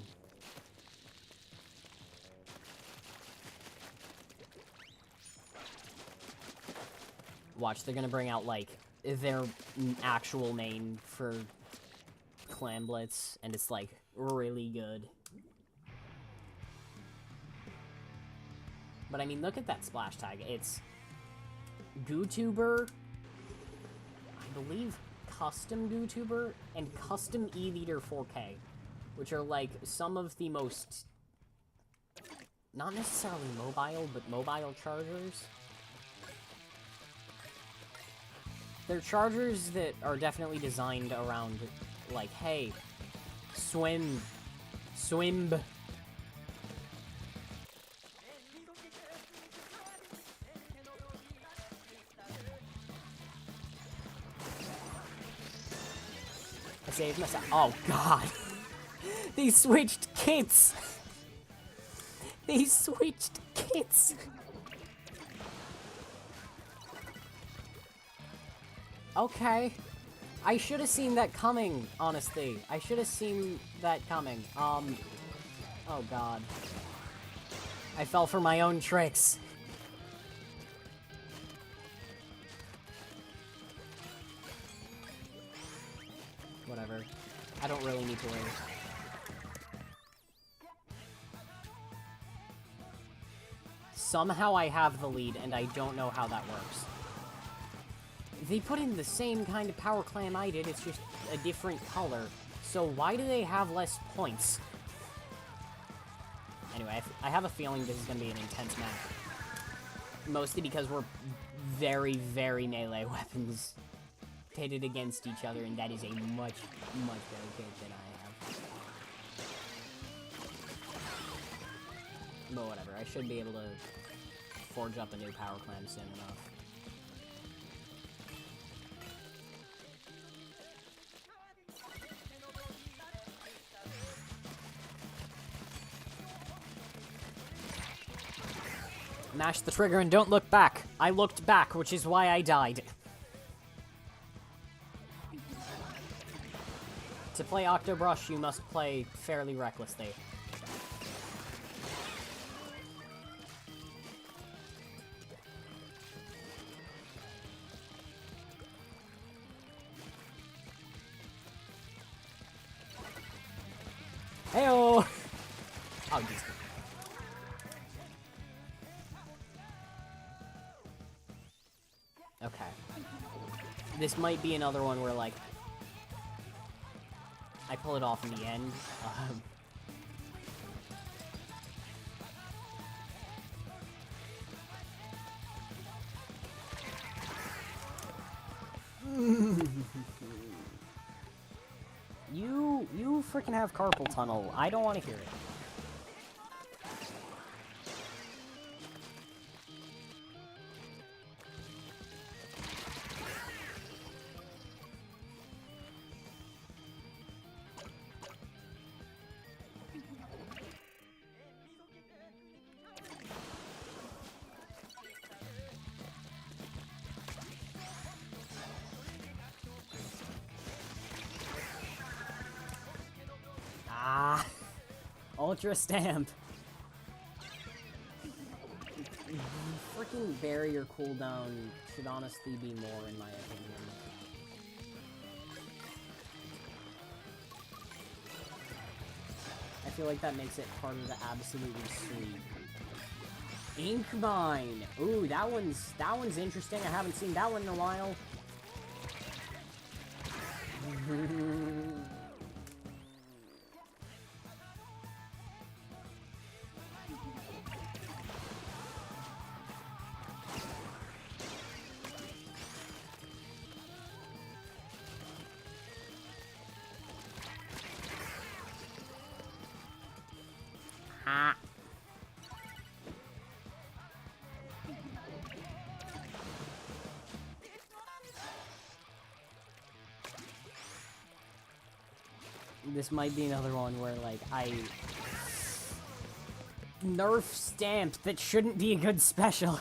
Watch, they're gonna bring out, like, their actual main for Clam Blitz, and it's, like, really good. But, I mean, look at that splash tag. It's GooTuber, I believe Custom GooTuber, and Custom E-Leader 4K, which are, like, some of the most, not necessarily mobile, but mobile chargers. They're chargers that are definitely designed around, like, hey, swim. I saved myself. Oh, God. They switched kits. They switched kits. Okay. I should have seen that coming, honestly. I should have seen that coming. Oh, God. I fell for my own tricks. Whatever. I don't really need to worry. Somehow I have the lead, and I don't know how that works. They put in the same kind of power clam I did, it's just a different color. So why do they have less points? Anyway, I have a feeling this is going to be an intense match. Mostly because we're very, very melee weapons pitted against each other, and that is a much, much better pick than I have. But whatever, I should be able to forge up a new power clam soon enough. Mash the trigger and don't look back. I looked back, which is why I died. To play Octobrush, you must play fairly recklessly. Heyo! Oh, geez. Okay. This might be another one where, like, I pull it off in the end. You freaking have carpal tunnel. I don't want to hear it. Ultra stamp. Freaking barrier cooldown should honestly be more, in my opinion. I feel like that makes it harder to absolutely sweep. Ink Mine. Ooh, that one's interesting. I haven't seen that one in a while. This might be another one where, like, I nerf stamped that shouldn't be a good special.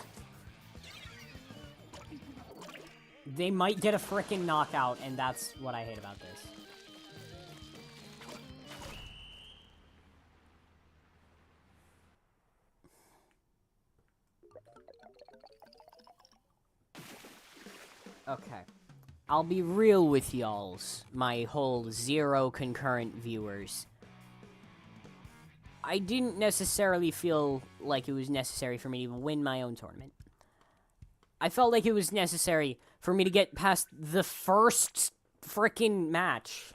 They might get a frickin' knockout, and that's what I hate about this. Okay. I'll be real with y'alls, my whole 0 concurrent viewers. I didn't necessarily feel like it was necessary for me to win my own tournament. I felt like it was necessary for me to get past the first frickin' match.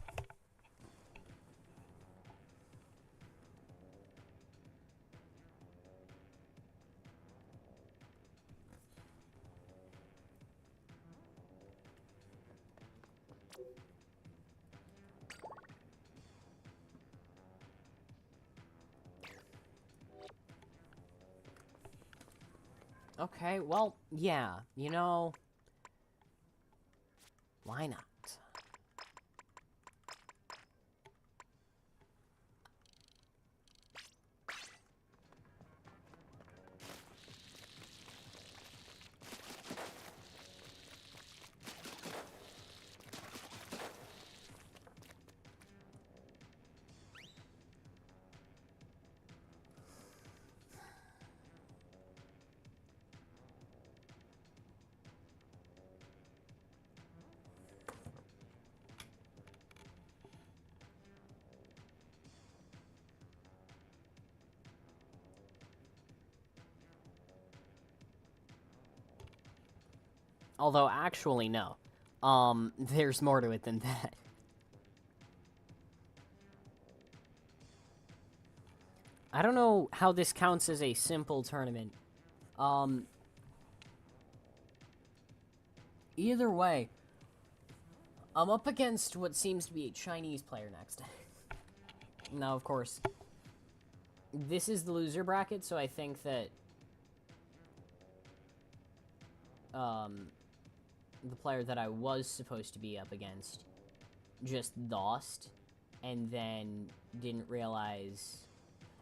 Okay, well, yeah, you know, why not? Although, actually, no. There's more to it than that. I don't know how this counts as a simple tournament. Either way, I'm up against what seems to be a Chinese player next. Now, of course, this is the loser bracket, so I think that the player that I was supposed to be up against just lost, and then didn't realize...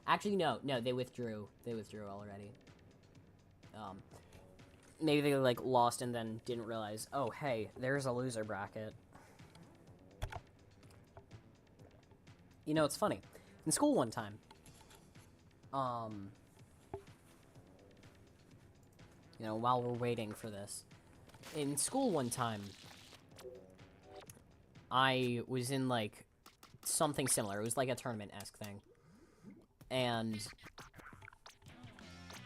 Actually, no, they withdrew. They withdrew already. Maybe they, like, lost and then didn't realize, oh, hey, there's a loser bracket. You know, it's funny. In school one time, you know, while we're waiting for this, in school one time, I was in, like, something similar. It was like a tournament-esque thing. And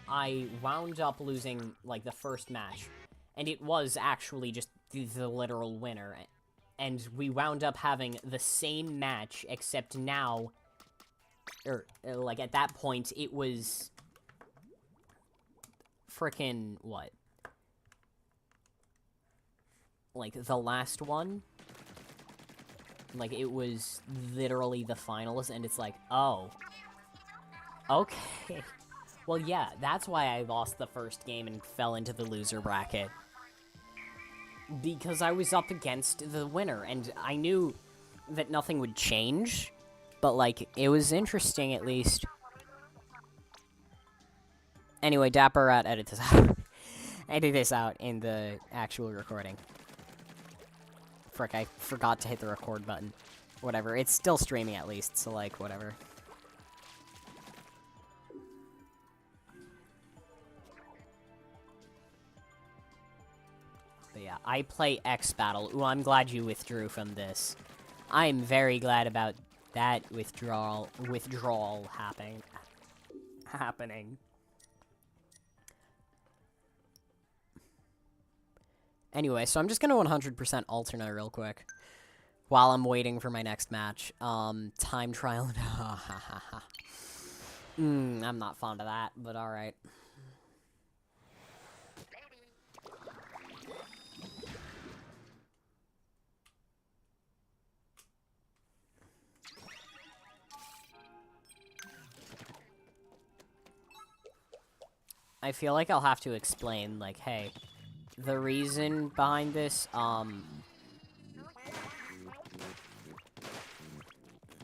I wound up losing, like, the first match. And it was actually just the literal winner. And we wound up having the same match, except now, like, at that point, it was frickin' what? Like, the last one? Like, it was literally the finals, and it's like, oh. Okay. Well, yeah, that's why I lost the first game and fell into the loser bracket. Because I was up against the winner, and I knew that nothing would change, but, like, it was interesting, at least. Anyway, Dapper Rat, edit this out. Edit this out in the actual recording. Frick, I forgot to hit the record button. Whatever, it's still streaming at least, so, like, whatever. But yeah, I play X Battle. Ooh, I'm glad you withdrew from this. I'm very glad about that withdrawal happening. Anyway, so I'm just gonna 100% alternate real quick while I'm waiting for my next match. Time trial. I'm not fond of that, but alright. I feel like I'll have to explain, like, hey, the reason behind this,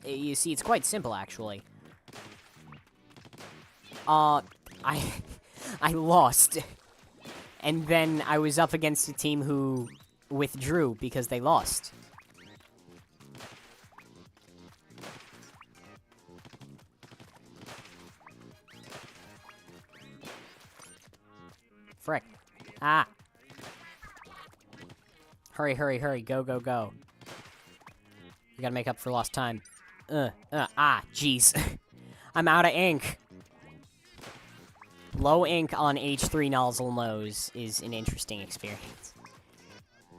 you see, it's quite simple, actually. I lost. And then I was up against a team who withdrew because they lost. Frick. Ah. Hurry, hurry, hurry. Go, go, go. We gotta make up for lost time. Jeez. I'm out of ink. Low ink on H3 nozzle nose is an interesting experience.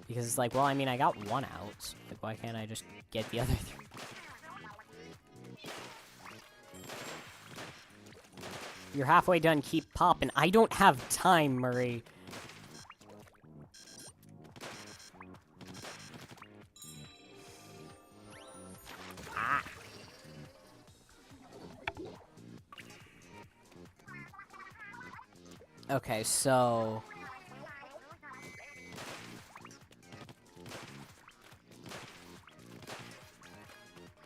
Because it's like, well, I mean, I got one out. Like, why can't I just get the other three? You're halfway done, keep popping. I don't have time, Murray. Ah. Okay, so...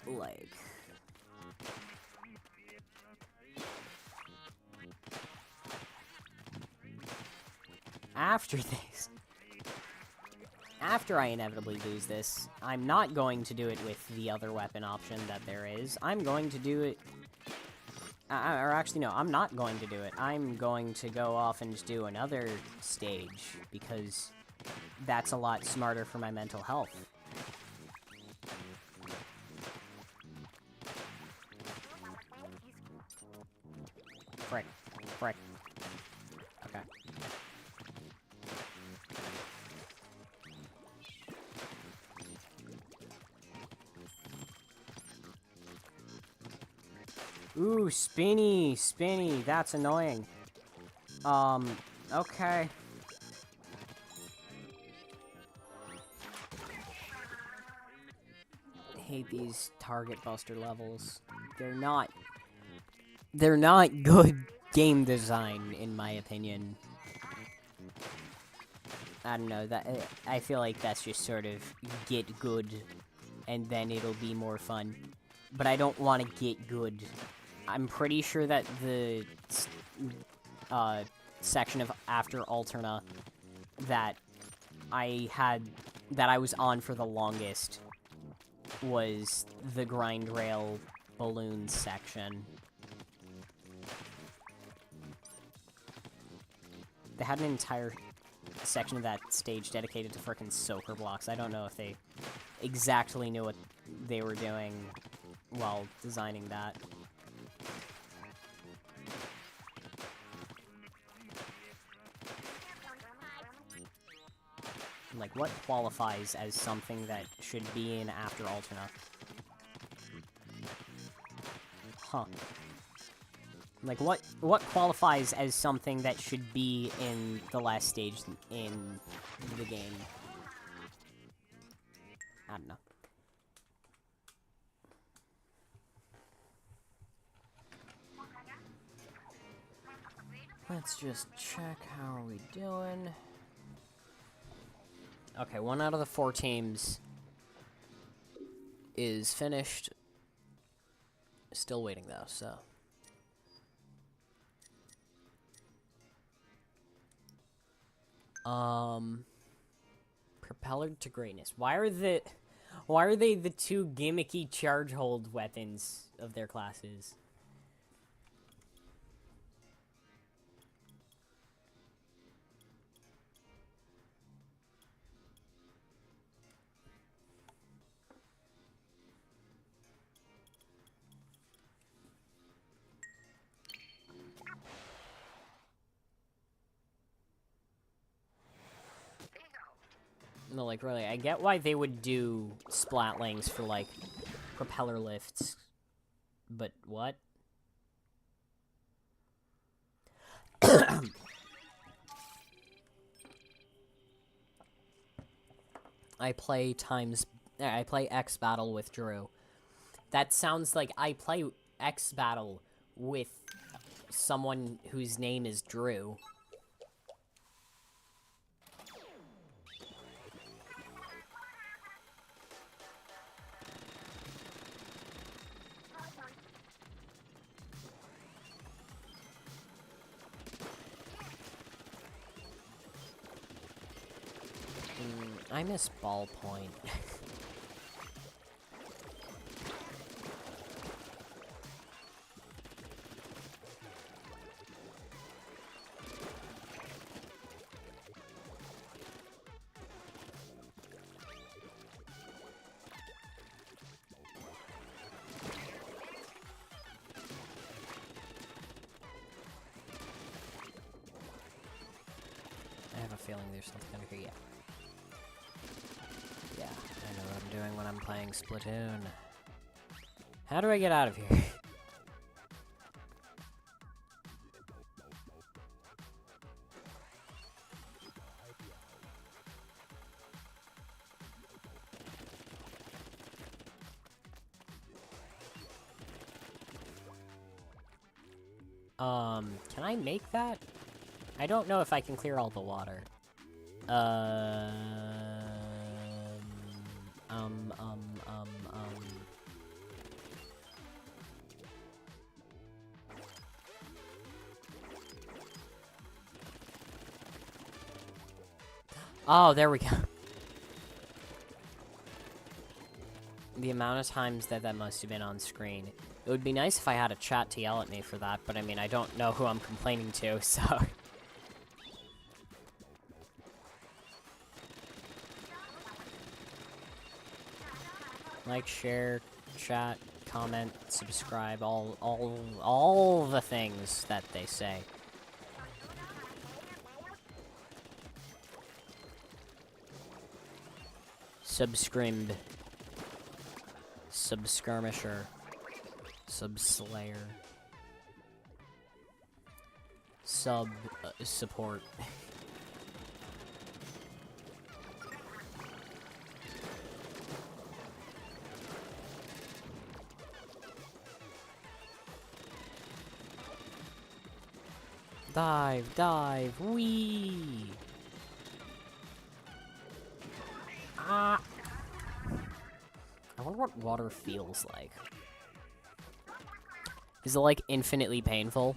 like... after this, after I inevitably lose this, I'm not going to do it with the other weapon option that there is. I'm going to do it... or actually, no, I'm not going to do it. I'm going to go off and just do another stage, because that's a lot smarter for my mental health. Frick. Frick. Okay. Ooh, spinny, spinny, that's annoying. Okay. I hate these target buster levels. They're not they're not good game design, in my opinion. I don't know, I feel like that's just sort of get good, and then it'll be more fun. But I don't want to get good. I'm pretty sure that the section of After Alterna that I was on for the longest was the grind rail balloons section. They had an entire section of that stage dedicated to frickin' soaker blocks. I don't know if they exactly knew what they were doing while designing that. Like, what qualifies as something that should be in After Alterna? Huh. Like, what qualifies as something that should be in the last stage in the game? I don't know. Let's just check how are we doing. Okay, 1 out of the 4 teams is finished. Still waiting though, so. Propeller to greatness. Why are they the 2 gimmicky charge hold weapons of their classes? No, like, really, I get why they would do splatlings for, like, propeller lifts. But what? I play X Battle with Drew. That sounds like I play X Battle with someone whose name is Drew. I miss ballpoint. I have a feeling there's something under here. Yeah, I know what I'm doing when I'm playing Splatoon. How do I get out of here? Can I make that? I don't know if I can clear all the water. Oh, there we go. The amount of times that must have been on screen. It would be nice if I had a chat to yell at me for that, but I mean, I don't know who I'm complaining to, so... Like, share, chat, comment, subscribe, all the things that they say. Subscribe. Subskirmisher. Subslayer. Support. Dive, dive, wee! Ah! I wonder what water feels like. Is it, like, infinitely painful?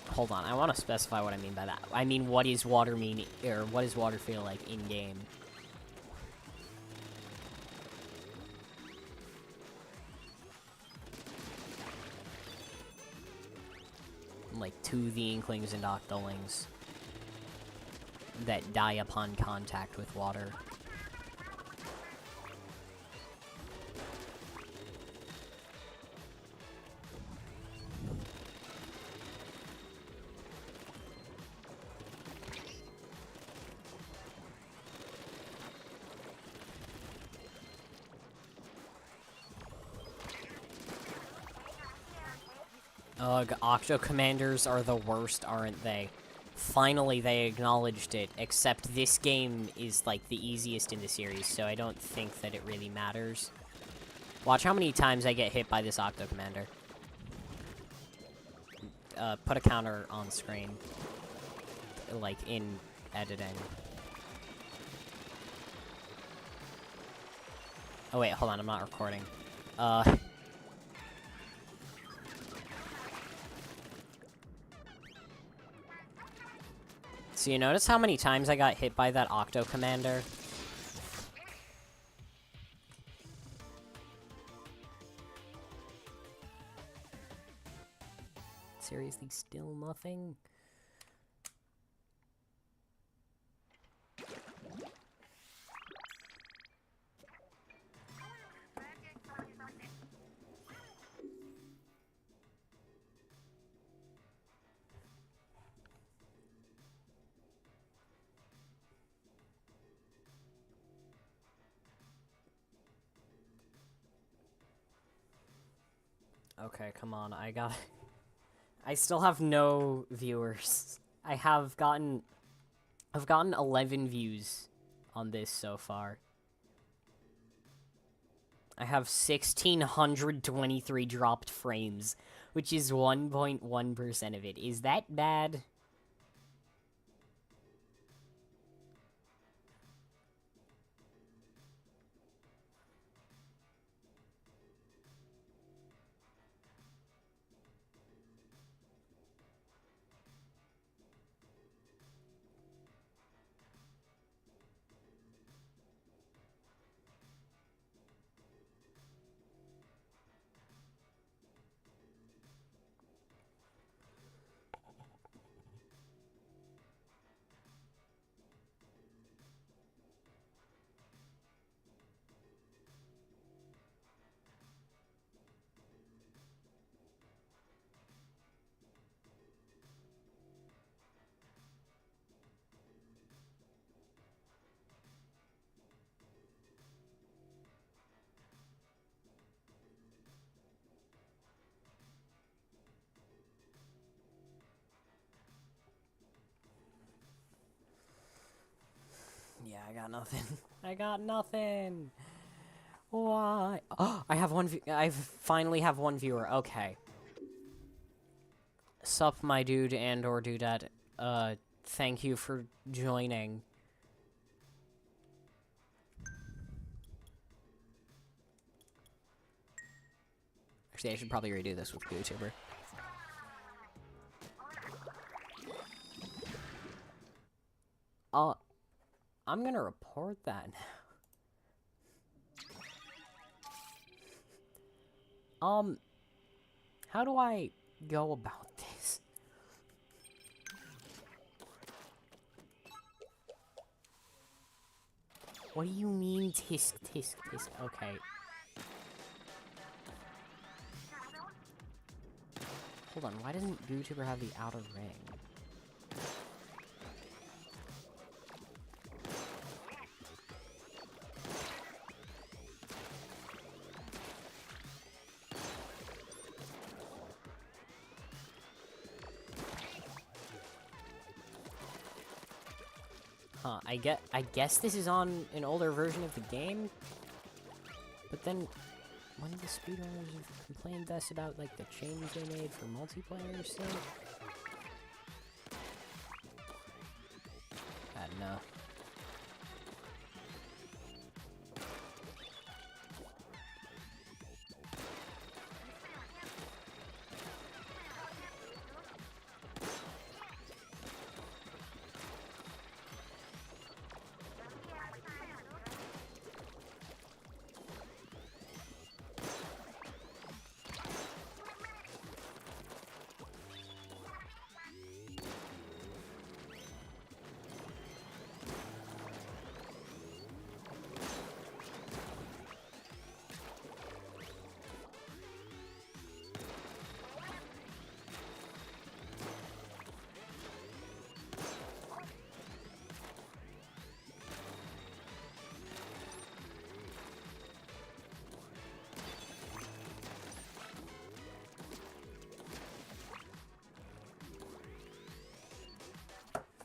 Hold on, I want to specify what I mean by that. I mean, what does water mean, or what does water feel like in-game? Like, to the Inklings and Octolings that die upon contact with water. Ugh, Octo Commanders are the worst, aren't they? Finally, they acknowledged it, except this game is, like, the easiest in the series, so I don't think that it really matters. Watch how many times I get hit by this Octo Commander. Put a counter on screen. Like, in editing. Oh wait, hold on, I'm not recording. So you notice how many times I got hit by that Octo Commander? Seriously, still nothing? Okay, come on, I still have no viewers. I've gotten 11 views on this so far. I have 1,623 dropped frames, which is 1.1% of it. Is that bad? Yeah, I got nothing. I got nothing. Why? Oh, I finally have one viewer. Okay. Sup, my dude and or dudette. Thank you for joining. Actually, I should probably redo this with YouTuber. I'm gonna report that now. How do I go about this? What do you mean, tisk, tisk, tisk? Okay. Hold on, why doesn't YouTuber have the outer ring? Huh, I guess this is on an older version of the game? But then, one of the speedrunners have complained to us about, like, the changes they made for multiplayer stuff. I don't know.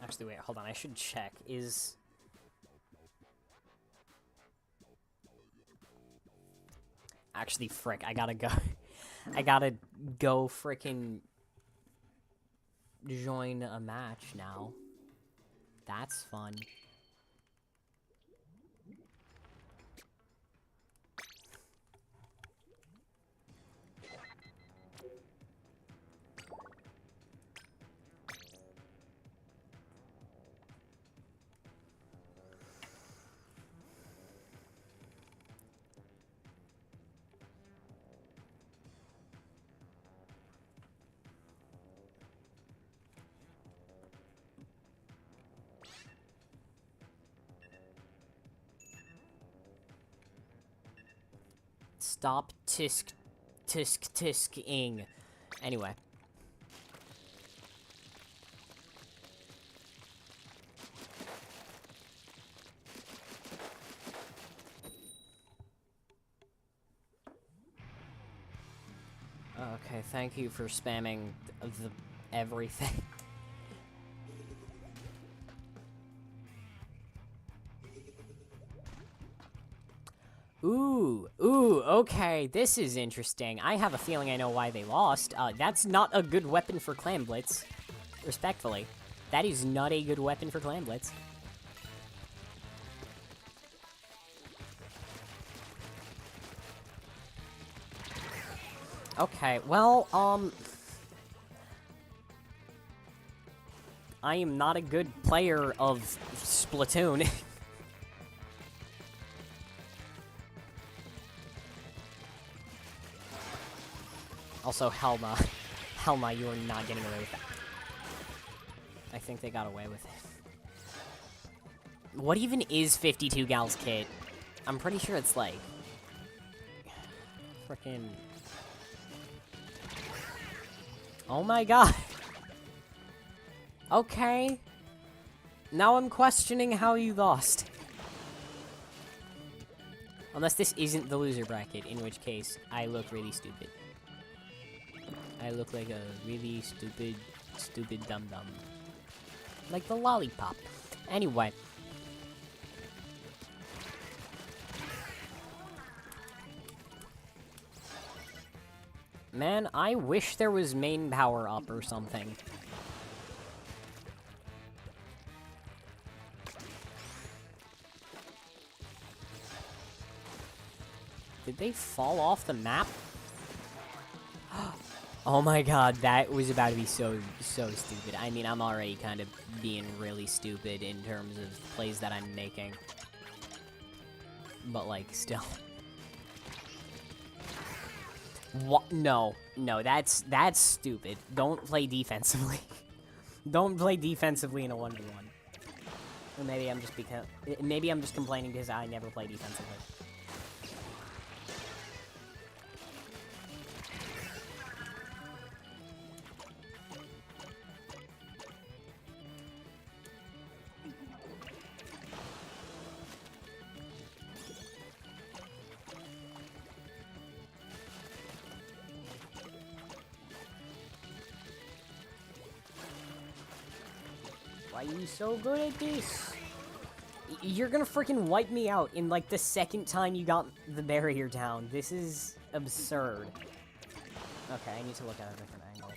Actually, wait, hold on. I should check. Actually, frick, I gotta go. I gotta go frickin' join a match now. That's fun. Stop tisk-ing. Anyway. Okay, thank you for spamming the everything. Ooh, okay, this is interesting. I have a feeling I know why they lost. That's not a good weapon for Clam, Blitz. Respectfully. That is not a good weapon for Clam, Blitz. Okay, well, I am not a good player of Splatoon. Also, Helma, you are not getting away with that. I think they got away with it. What even is 52 Gal's kit? I'm pretty sure it's like... frickin'... Oh my god! Okay. Now I'm questioning how you lost. Unless this isn't the loser bracket, in which case, I look really stupid. I look like a really stupid dum-dum. Like the lollipop. Anyway. Man, I wish there was main power up or something. Did they fall off the map? Oh my god, that was about to be so stupid. I mean, I'm already kind of being really stupid in terms of the plays that I'm making. But, like, still. What? No, that's stupid. Don't play defensively. Don't play defensively in a 1v1. Or maybe I'm just complaining because I never play defensively. Why are you so good at this? You're gonna freaking wipe me out in, like, the second time you got the barrier down. This is absurd. Okay, I need to look at a different angle.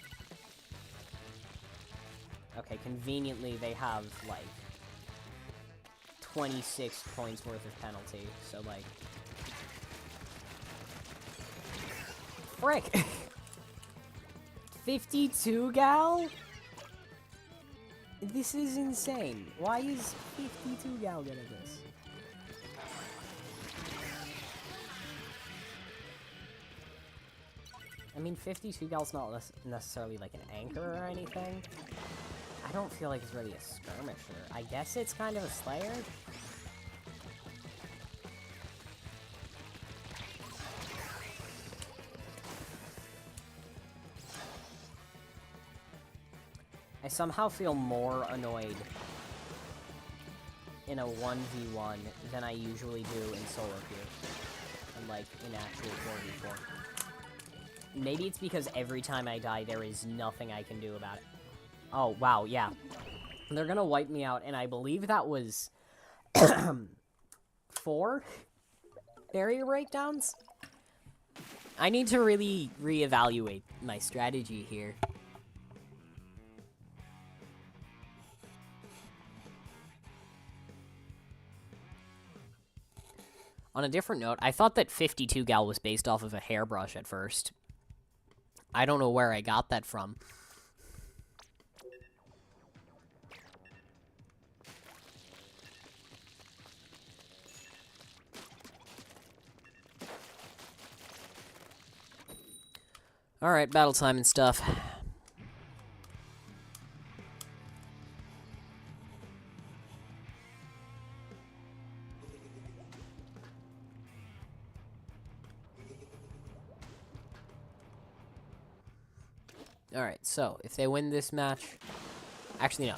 Okay, conveniently, they have, like, 26 points worth of penalty, so, like... Frick! 52 gal? This is insane. Why is 52 gal good at this? I mean, 52 gal's not necessarily like an anchor or anything. I don't feel like it's really a skirmisher. I guess it's kind of a slayer? I somehow feel more annoyed in a 1v1 than I usually do in solo queue. And like in actual 4v4. Maybe it's because every time I die there is nothing I can do about it. Oh, wow, yeah. They're gonna wipe me out, and I believe that was 4 barrier breakdowns? I need to really reevaluate my strategy here. On a different note, I thought that 52 gal was based off of a hairbrush at first. I don't know where I got that from. Alright, battle time and stuff. Alright, so, if they win this match... Actually, no,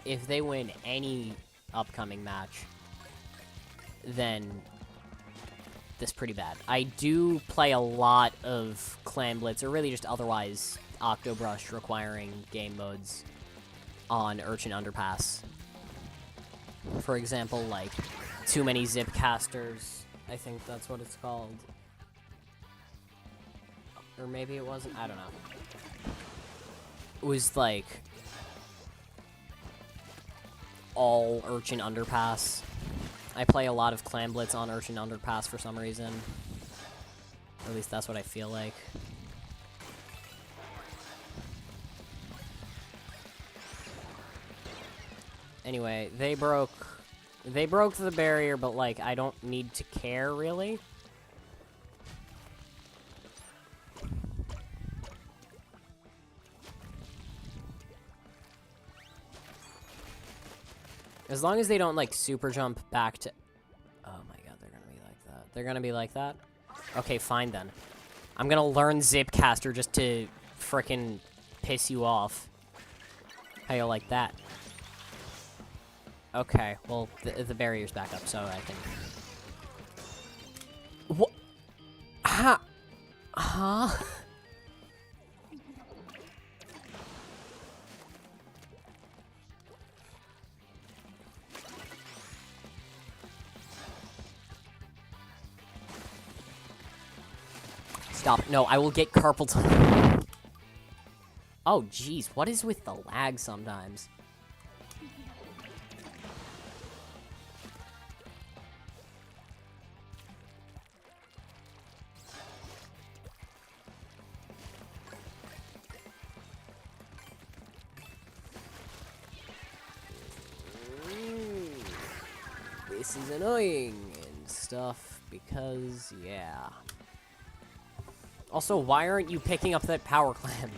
if they win any upcoming match, then this is pretty bad. I do play a lot of Clam Blitz, or really just otherwise Octobrush requiring game modes on Urchin Underpass. For example, like, Too Many Zip Casters, I think that's what it's called. Or maybe it wasn't, I don't know. It was like all Urchin Underpass. I play a lot of Clam Blitz on Urchin Underpass for some reason. Or at least that's what I feel like. Anyway, they broke the barrier, but like I don't need to care really. As long as they don't, like, super jump back to... Oh my god, they're gonna be like that. They're gonna be like that? Okay, fine then. I'm gonna learn Zipcaster just to frickin' piss you off. How you like that? Okay, well, the barrier's back up, so I can... What? Huh? Huh? Stop. No, I will get carpal tunnel. Oh, jeez. What is with the lag sometimes? This is annoying and stuff because, yeah. Also, why aren't you picking up that power clam?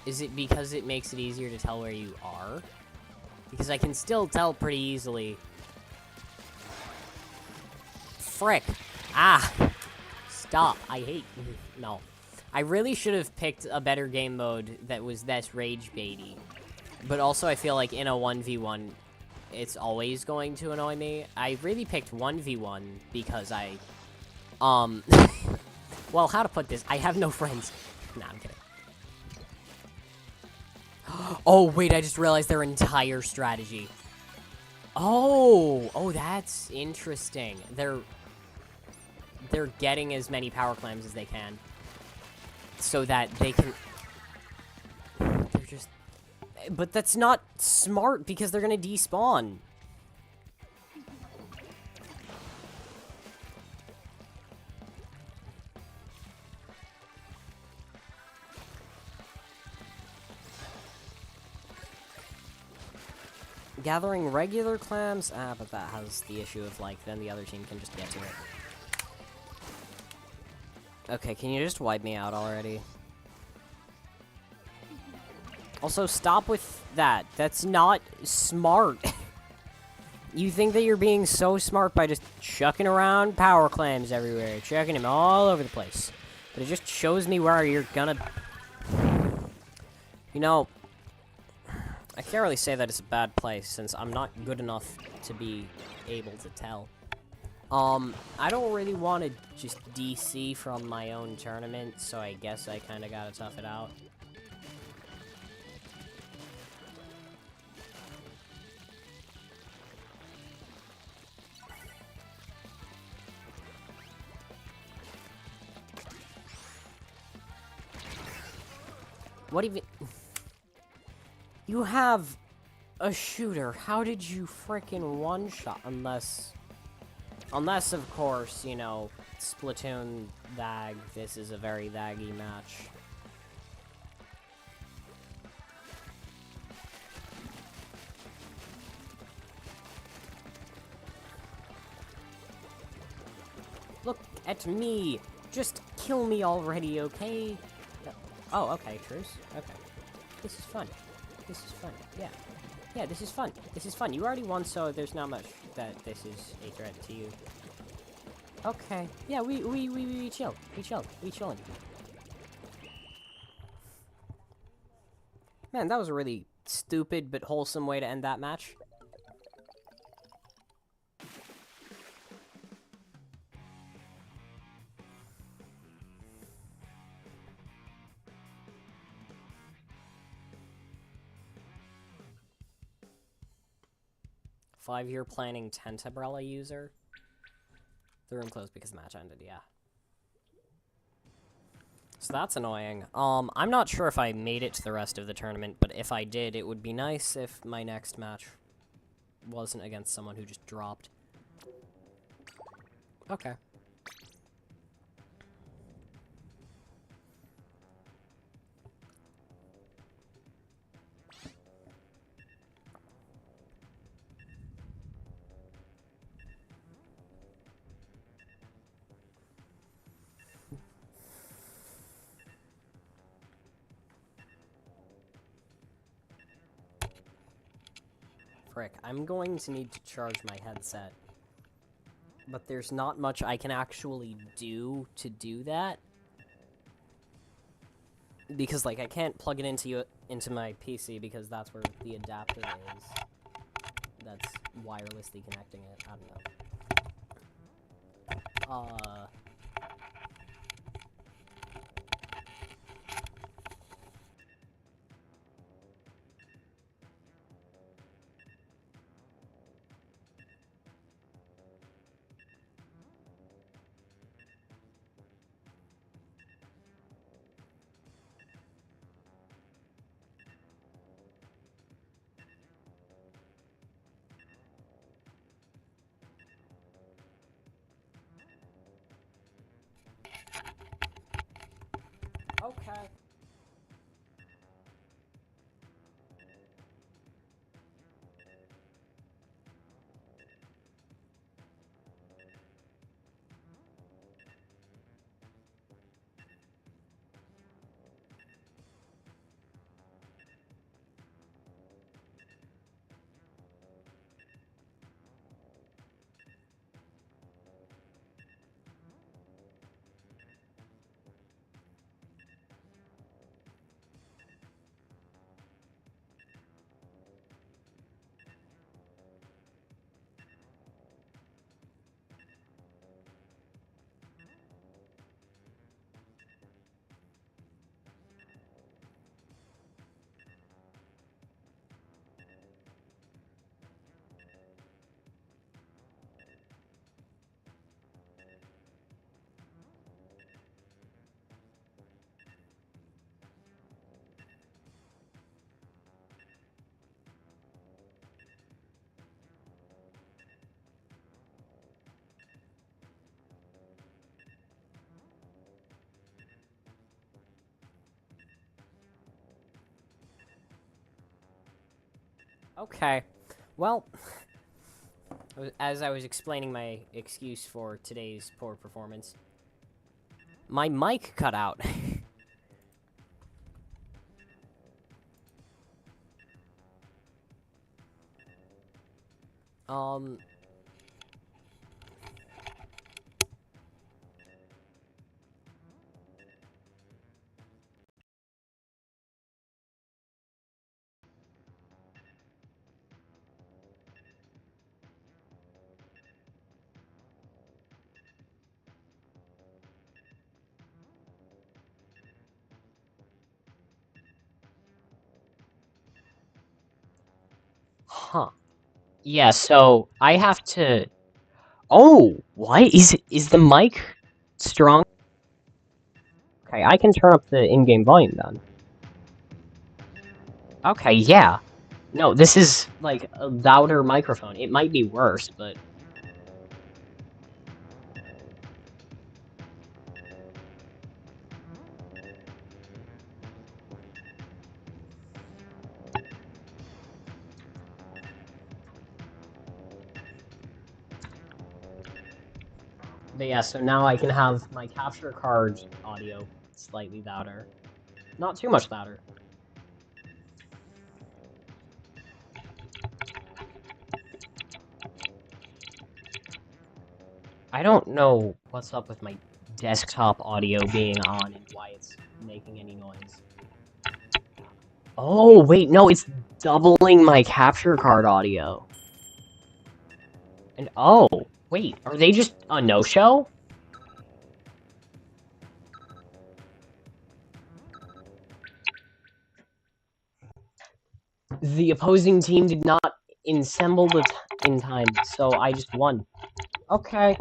Is it because it makes it easier to tell where you are? Because I can still tell pretty easily. Frick. Ah! Stop. I hate... No. I really should have picked a better game mode that was less rage baity. But also, I feel like in a 1v1... it's always going to annoy me. I really picked 1v1 because I, well, how to put this? I have no friends. Nah, I'm kidding. Oh, wait, I just realized their entire strategy. Oh, that's interesting. They're getting as many power clams as they can, so that they can. They're just, but that's not smart because they're gonna despawn. Gathering regular clams? But that has the issue of, like, then the other team can just get to it. Okay, can you just wipe me out already? Also, stop with that. That's not smart. You think that you're being so smart by just chucking around power clams everywhere, chucking them all over the place. But it just shows me where you're gonna... You know... I can't really say that it's a bad place, since I'm not good enough to be able to tell. I don't really want to just DC from my own tournament, so I guess I kind of gotta tough it out. What even... You have a shooter. How did you frickin' one-shot? Unless, of course, you know, Splatoon lag. This is a very laggy match. Look at me. Just kill me already, okay? Oh, okay, truce. Okay. This is fun. This is fun. Yeah. Yeah, this is fun. This is fun. You already won, so there's not much that this is a threat to you. Okay. Yeah, we chill. We chill. We chillin'. Man, that was a really stupid but wholesome way to end that match. Five-year planning tent umbrella user. The room closed because the match ended, yeah. So that's annoying. I'm not sure if I made it to the rest of the tournament, but if I did, it would be nice if my next match wasn't against someone who just dropped. Okay. Frick, I'm going to need to charge my headset. But there's not much I can actually do to do that. Because, like, I can't plug it into my PC because that's where the adapter is. That's wirelessly connecting it. I don't know. Okay. Okay. Well, as I was explaining my excuse for today's poor performance, my mic cut out. um... Huh. Yeah, so I have to... Oh, what? Is the mic strong? Okay, I can turn up the in-game volume then. Okay, yeah. No, this is, like, a louder microphone. It might be worse, but... But yeah, so now I can have my capture card audio slightly louder. Not too much louder. I don't know what's up with my desktop audio being on and why it's making any noise. Oh, wait, no, it's doubling my capture card audio. And oh, wait, are they just a no-show? The opposing team did not assemble in time, so I just won. Okay.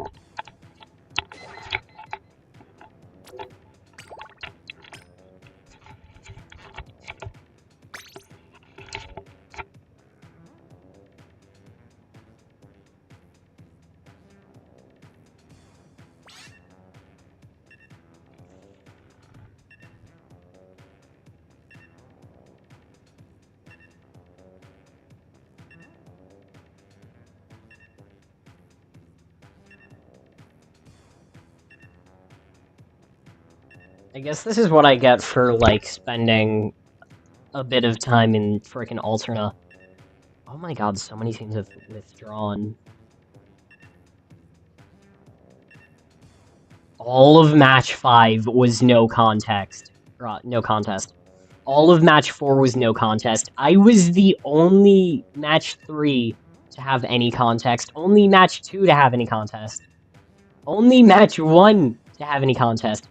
I guess this is what I get for, like, spending a bit of time in frickin' Alterna. Oh my god, so many teams have withdrawn. All of match 5 was no contest. No contest. All of match 4 was no contest. I was the only match 3 to have any contest. Only match 2 to have any contest. Only match 1 to have any contest.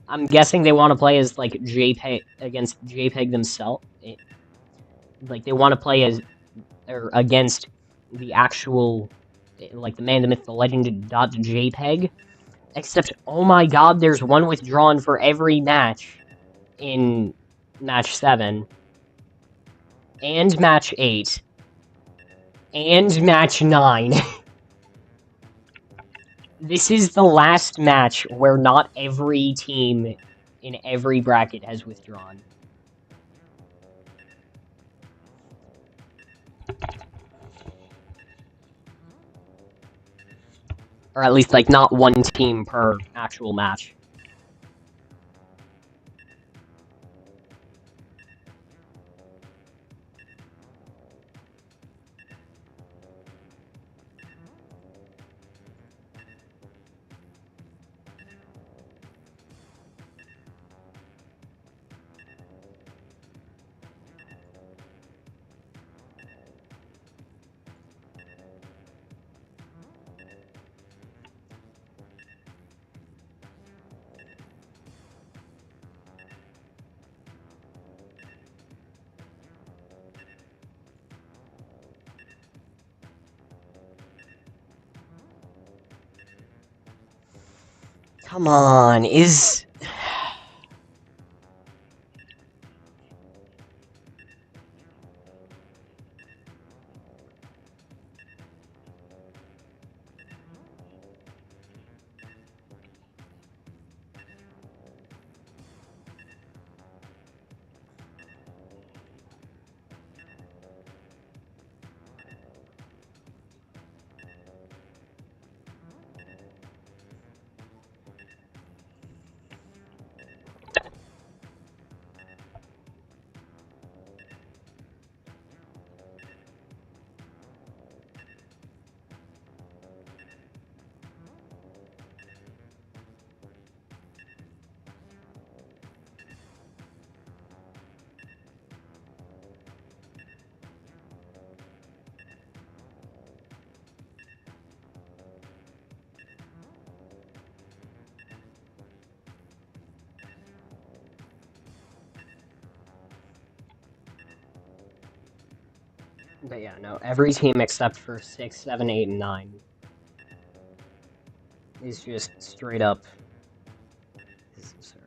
I'm guessing they want to play as, like, JPEG against JPEG themselves. Like, they want to play as, or against the actual, like, the man, the myth, the legend, .jpeg. Except, oh my god, there's one withdrawn for every match in match 7. And match 8. And match 9. This is the last match where not every team in every bracket has withdrawn. Or at least, like, not one team per actual match. Come on, is... But yeah, no, every team except for 6, 7, 8, and 9 is just straight up. This is absurd.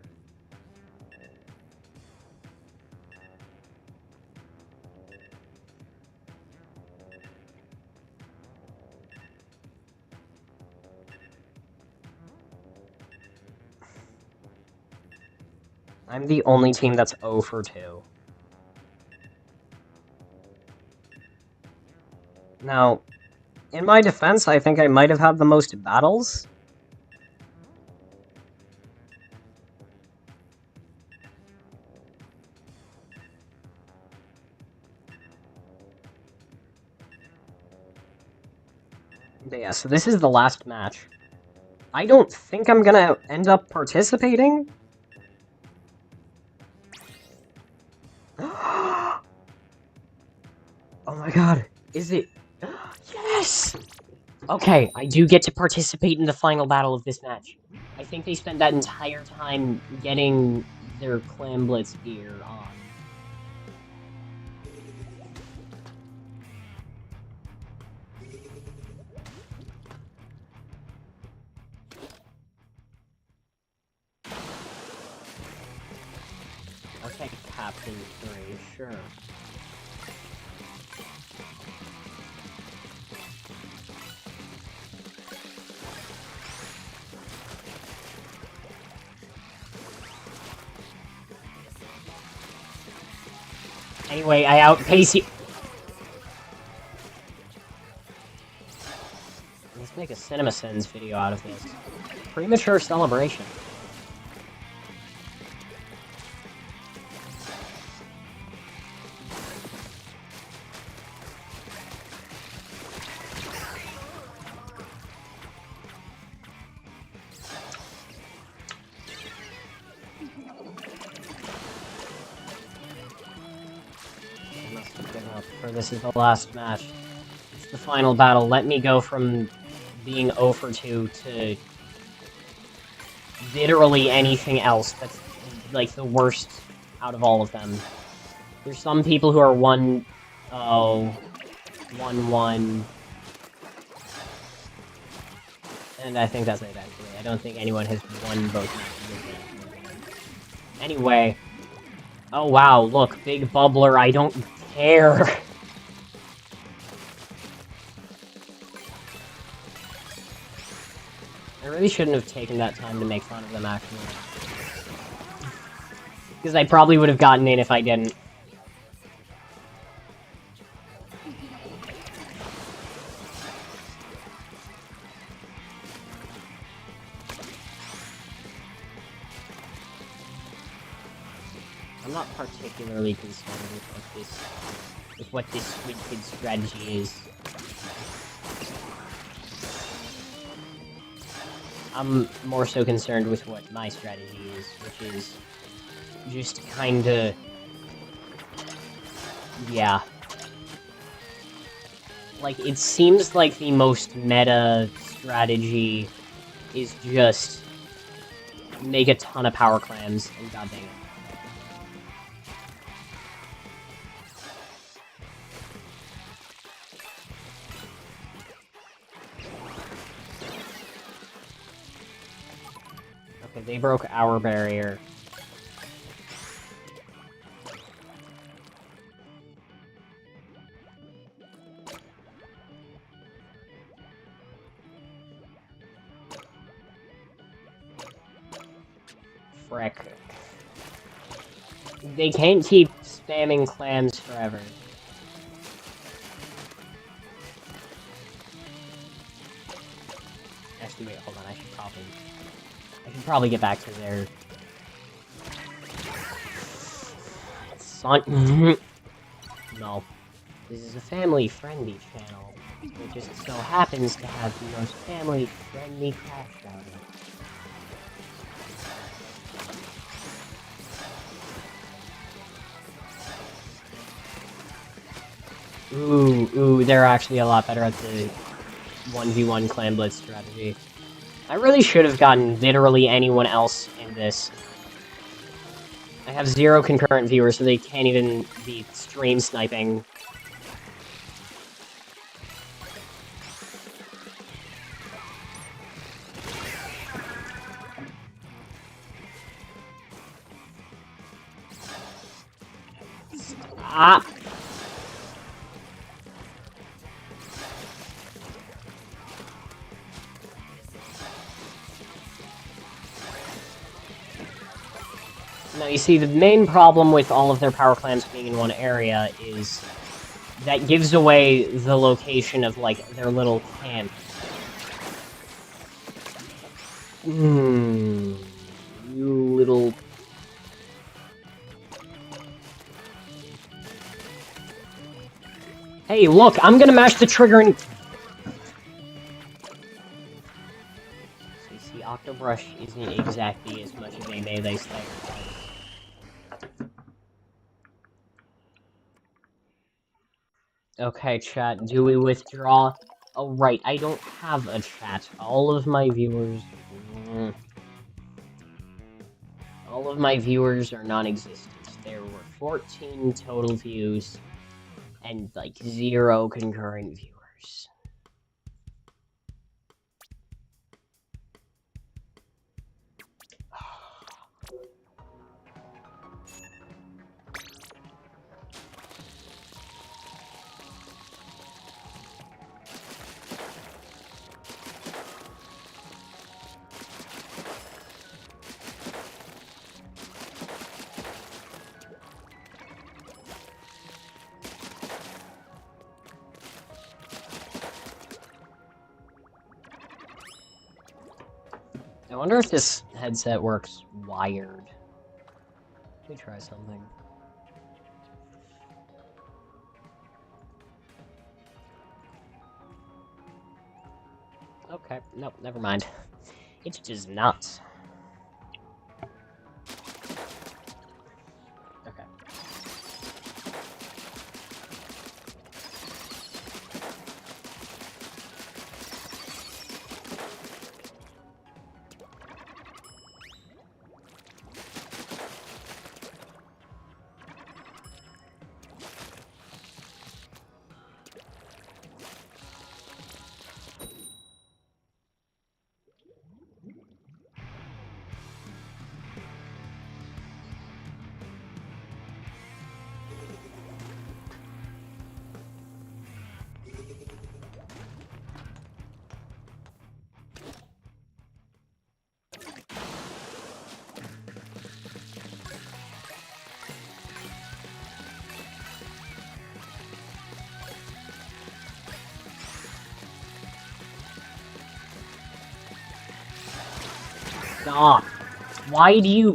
I'm the only team that's 0 for 2. Now, in my defense, I think I might have had the most battles. But yeah, so this is the last match. I don't think I'm gonna end up participating. Oh my god, is it? Yes! Okay, I do get to participate in the final battle of this match. I think they spent that entire time getting their Clam Blitz gear on. I'll take Captain 3, sure. Anyway, I outpace you. Let's make a CinemaSins video out of this. Premature celebration. This is the last match. It's the final battle. Let me go from being 0 for 2 to literally anything else that's like the worst out of all of them. There's some people who are 1-0, 1-1, and I think that's it actually. I don't think anyone has won both matches. Anyway, oh wow, look, big bubbler, I don't care. I really shouldn't have taken that time to make fun of them, actually. Because I probably would have gotten in if I didn't. I'm not particularly concerned with what this Squid Kid strategy is. I'm more so concerned with what my strategy is, which is just kinda... yeah. Like, it seems like the most meta strategy is just make a ton of power clams, and god dang it. Okay, they broke our barrier. Frick. They can't keep spamming clams forever. Actually, wait, hold on, I should probably get back to their... Son... No. This is a family-friendly channel. It just so happens to have the most family-friendly crash router. Ooh, they're actually a lot better at the 1v1 Clam Blitz strategy. I really should have gotten literally anyone else in this. I have 0 concurrent viewers, so they can't even be stream sniping. Ah! No, you see, the main problem with all of their power clams being in one area is that gives away the location of, like, their little camp. You little... Hey, look, I'm gonna mash the trigger and... So you see, Octobrush isn't exactly as much of a melee slayer. Okay, chat, do we withdraw? Oh, right, I don't have a chat. All of my viewers are non-existent. There were 14 total views, and, like, 0 concurrent viewers. I wonder if this headset works wired. Let me try something. Okay, nope, never mind. It's just nuts. Okay. Stop. Why do you...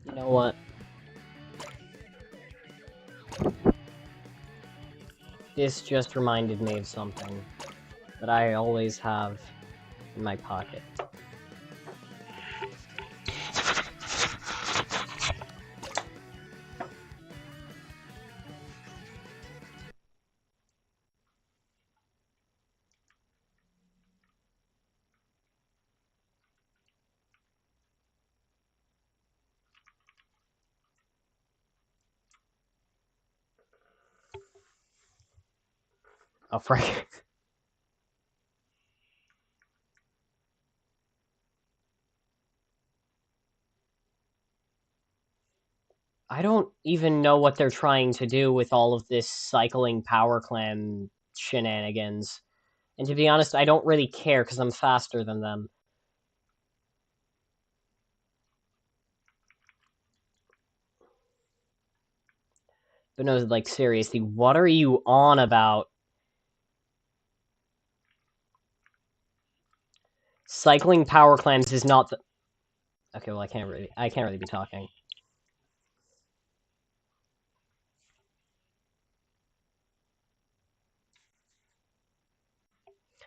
You know what? This just reminded me of something that I always have in my pocket. Oh, frick. I don't even know what they're trying to do with all of this cycling power clam shenanigans. And to be honest, I don't really care because I'm faster than them. But no, like, seriously, what are you on about? Cycling power clams is not the... Okay, well, I can't really be talking.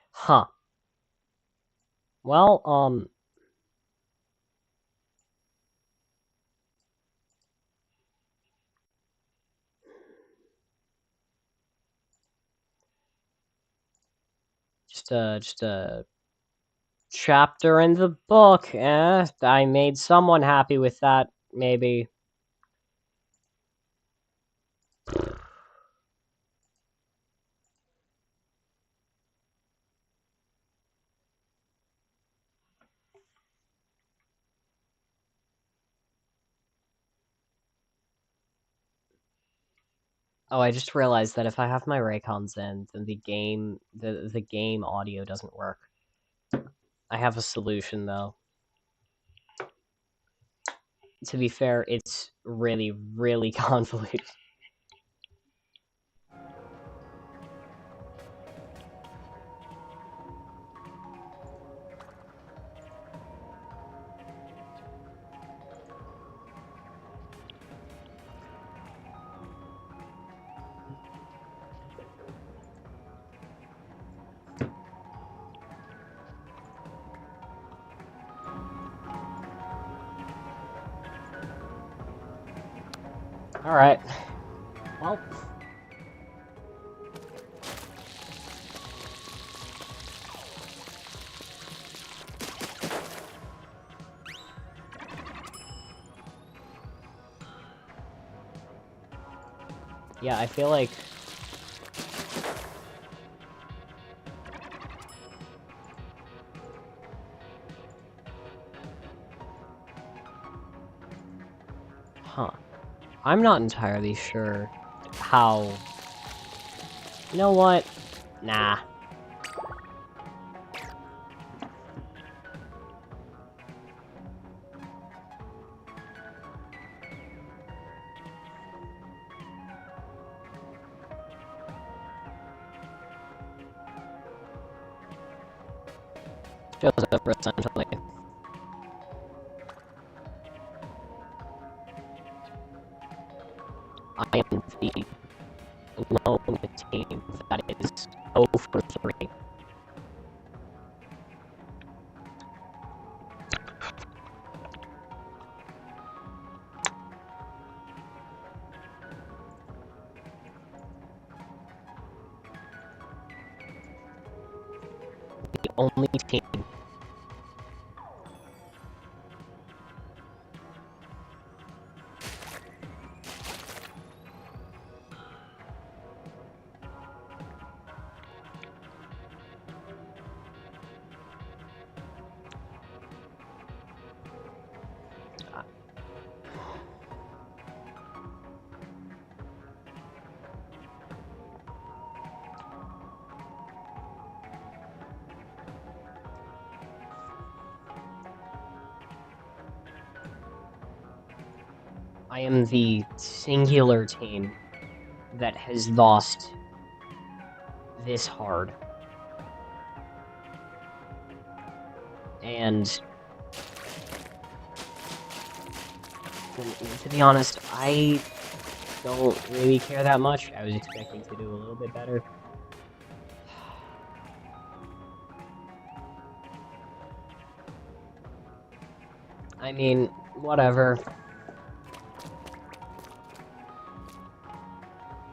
Huh. Well, just a chapter in the book. I made someone happy with that, maybe. Oh, I just realized that if I have my Raycons in, then the game audio doesn't work. I have a solution, though. To be fair, it's really, really convoluted. Alright. Well. Yeah, I feel like... Huh. I'm not entirely sure how... You know what? Nah. Shows up, essentially. I am the lone team that is 0 for 3. The only team. I am the singular team that has lost this hard. And to be honest, I don't really care that much. I was expecting to do a little bit better. I mean, whatever.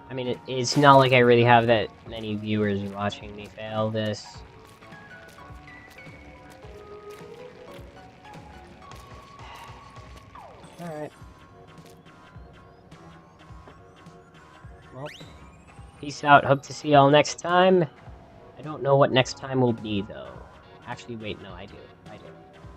I mean, it's not like I really have that many viewers watching me fail this. Alright. Well, peace out. Hope to see y'all next time. I don't know what next time will be, though. Actually, wait, no, I do.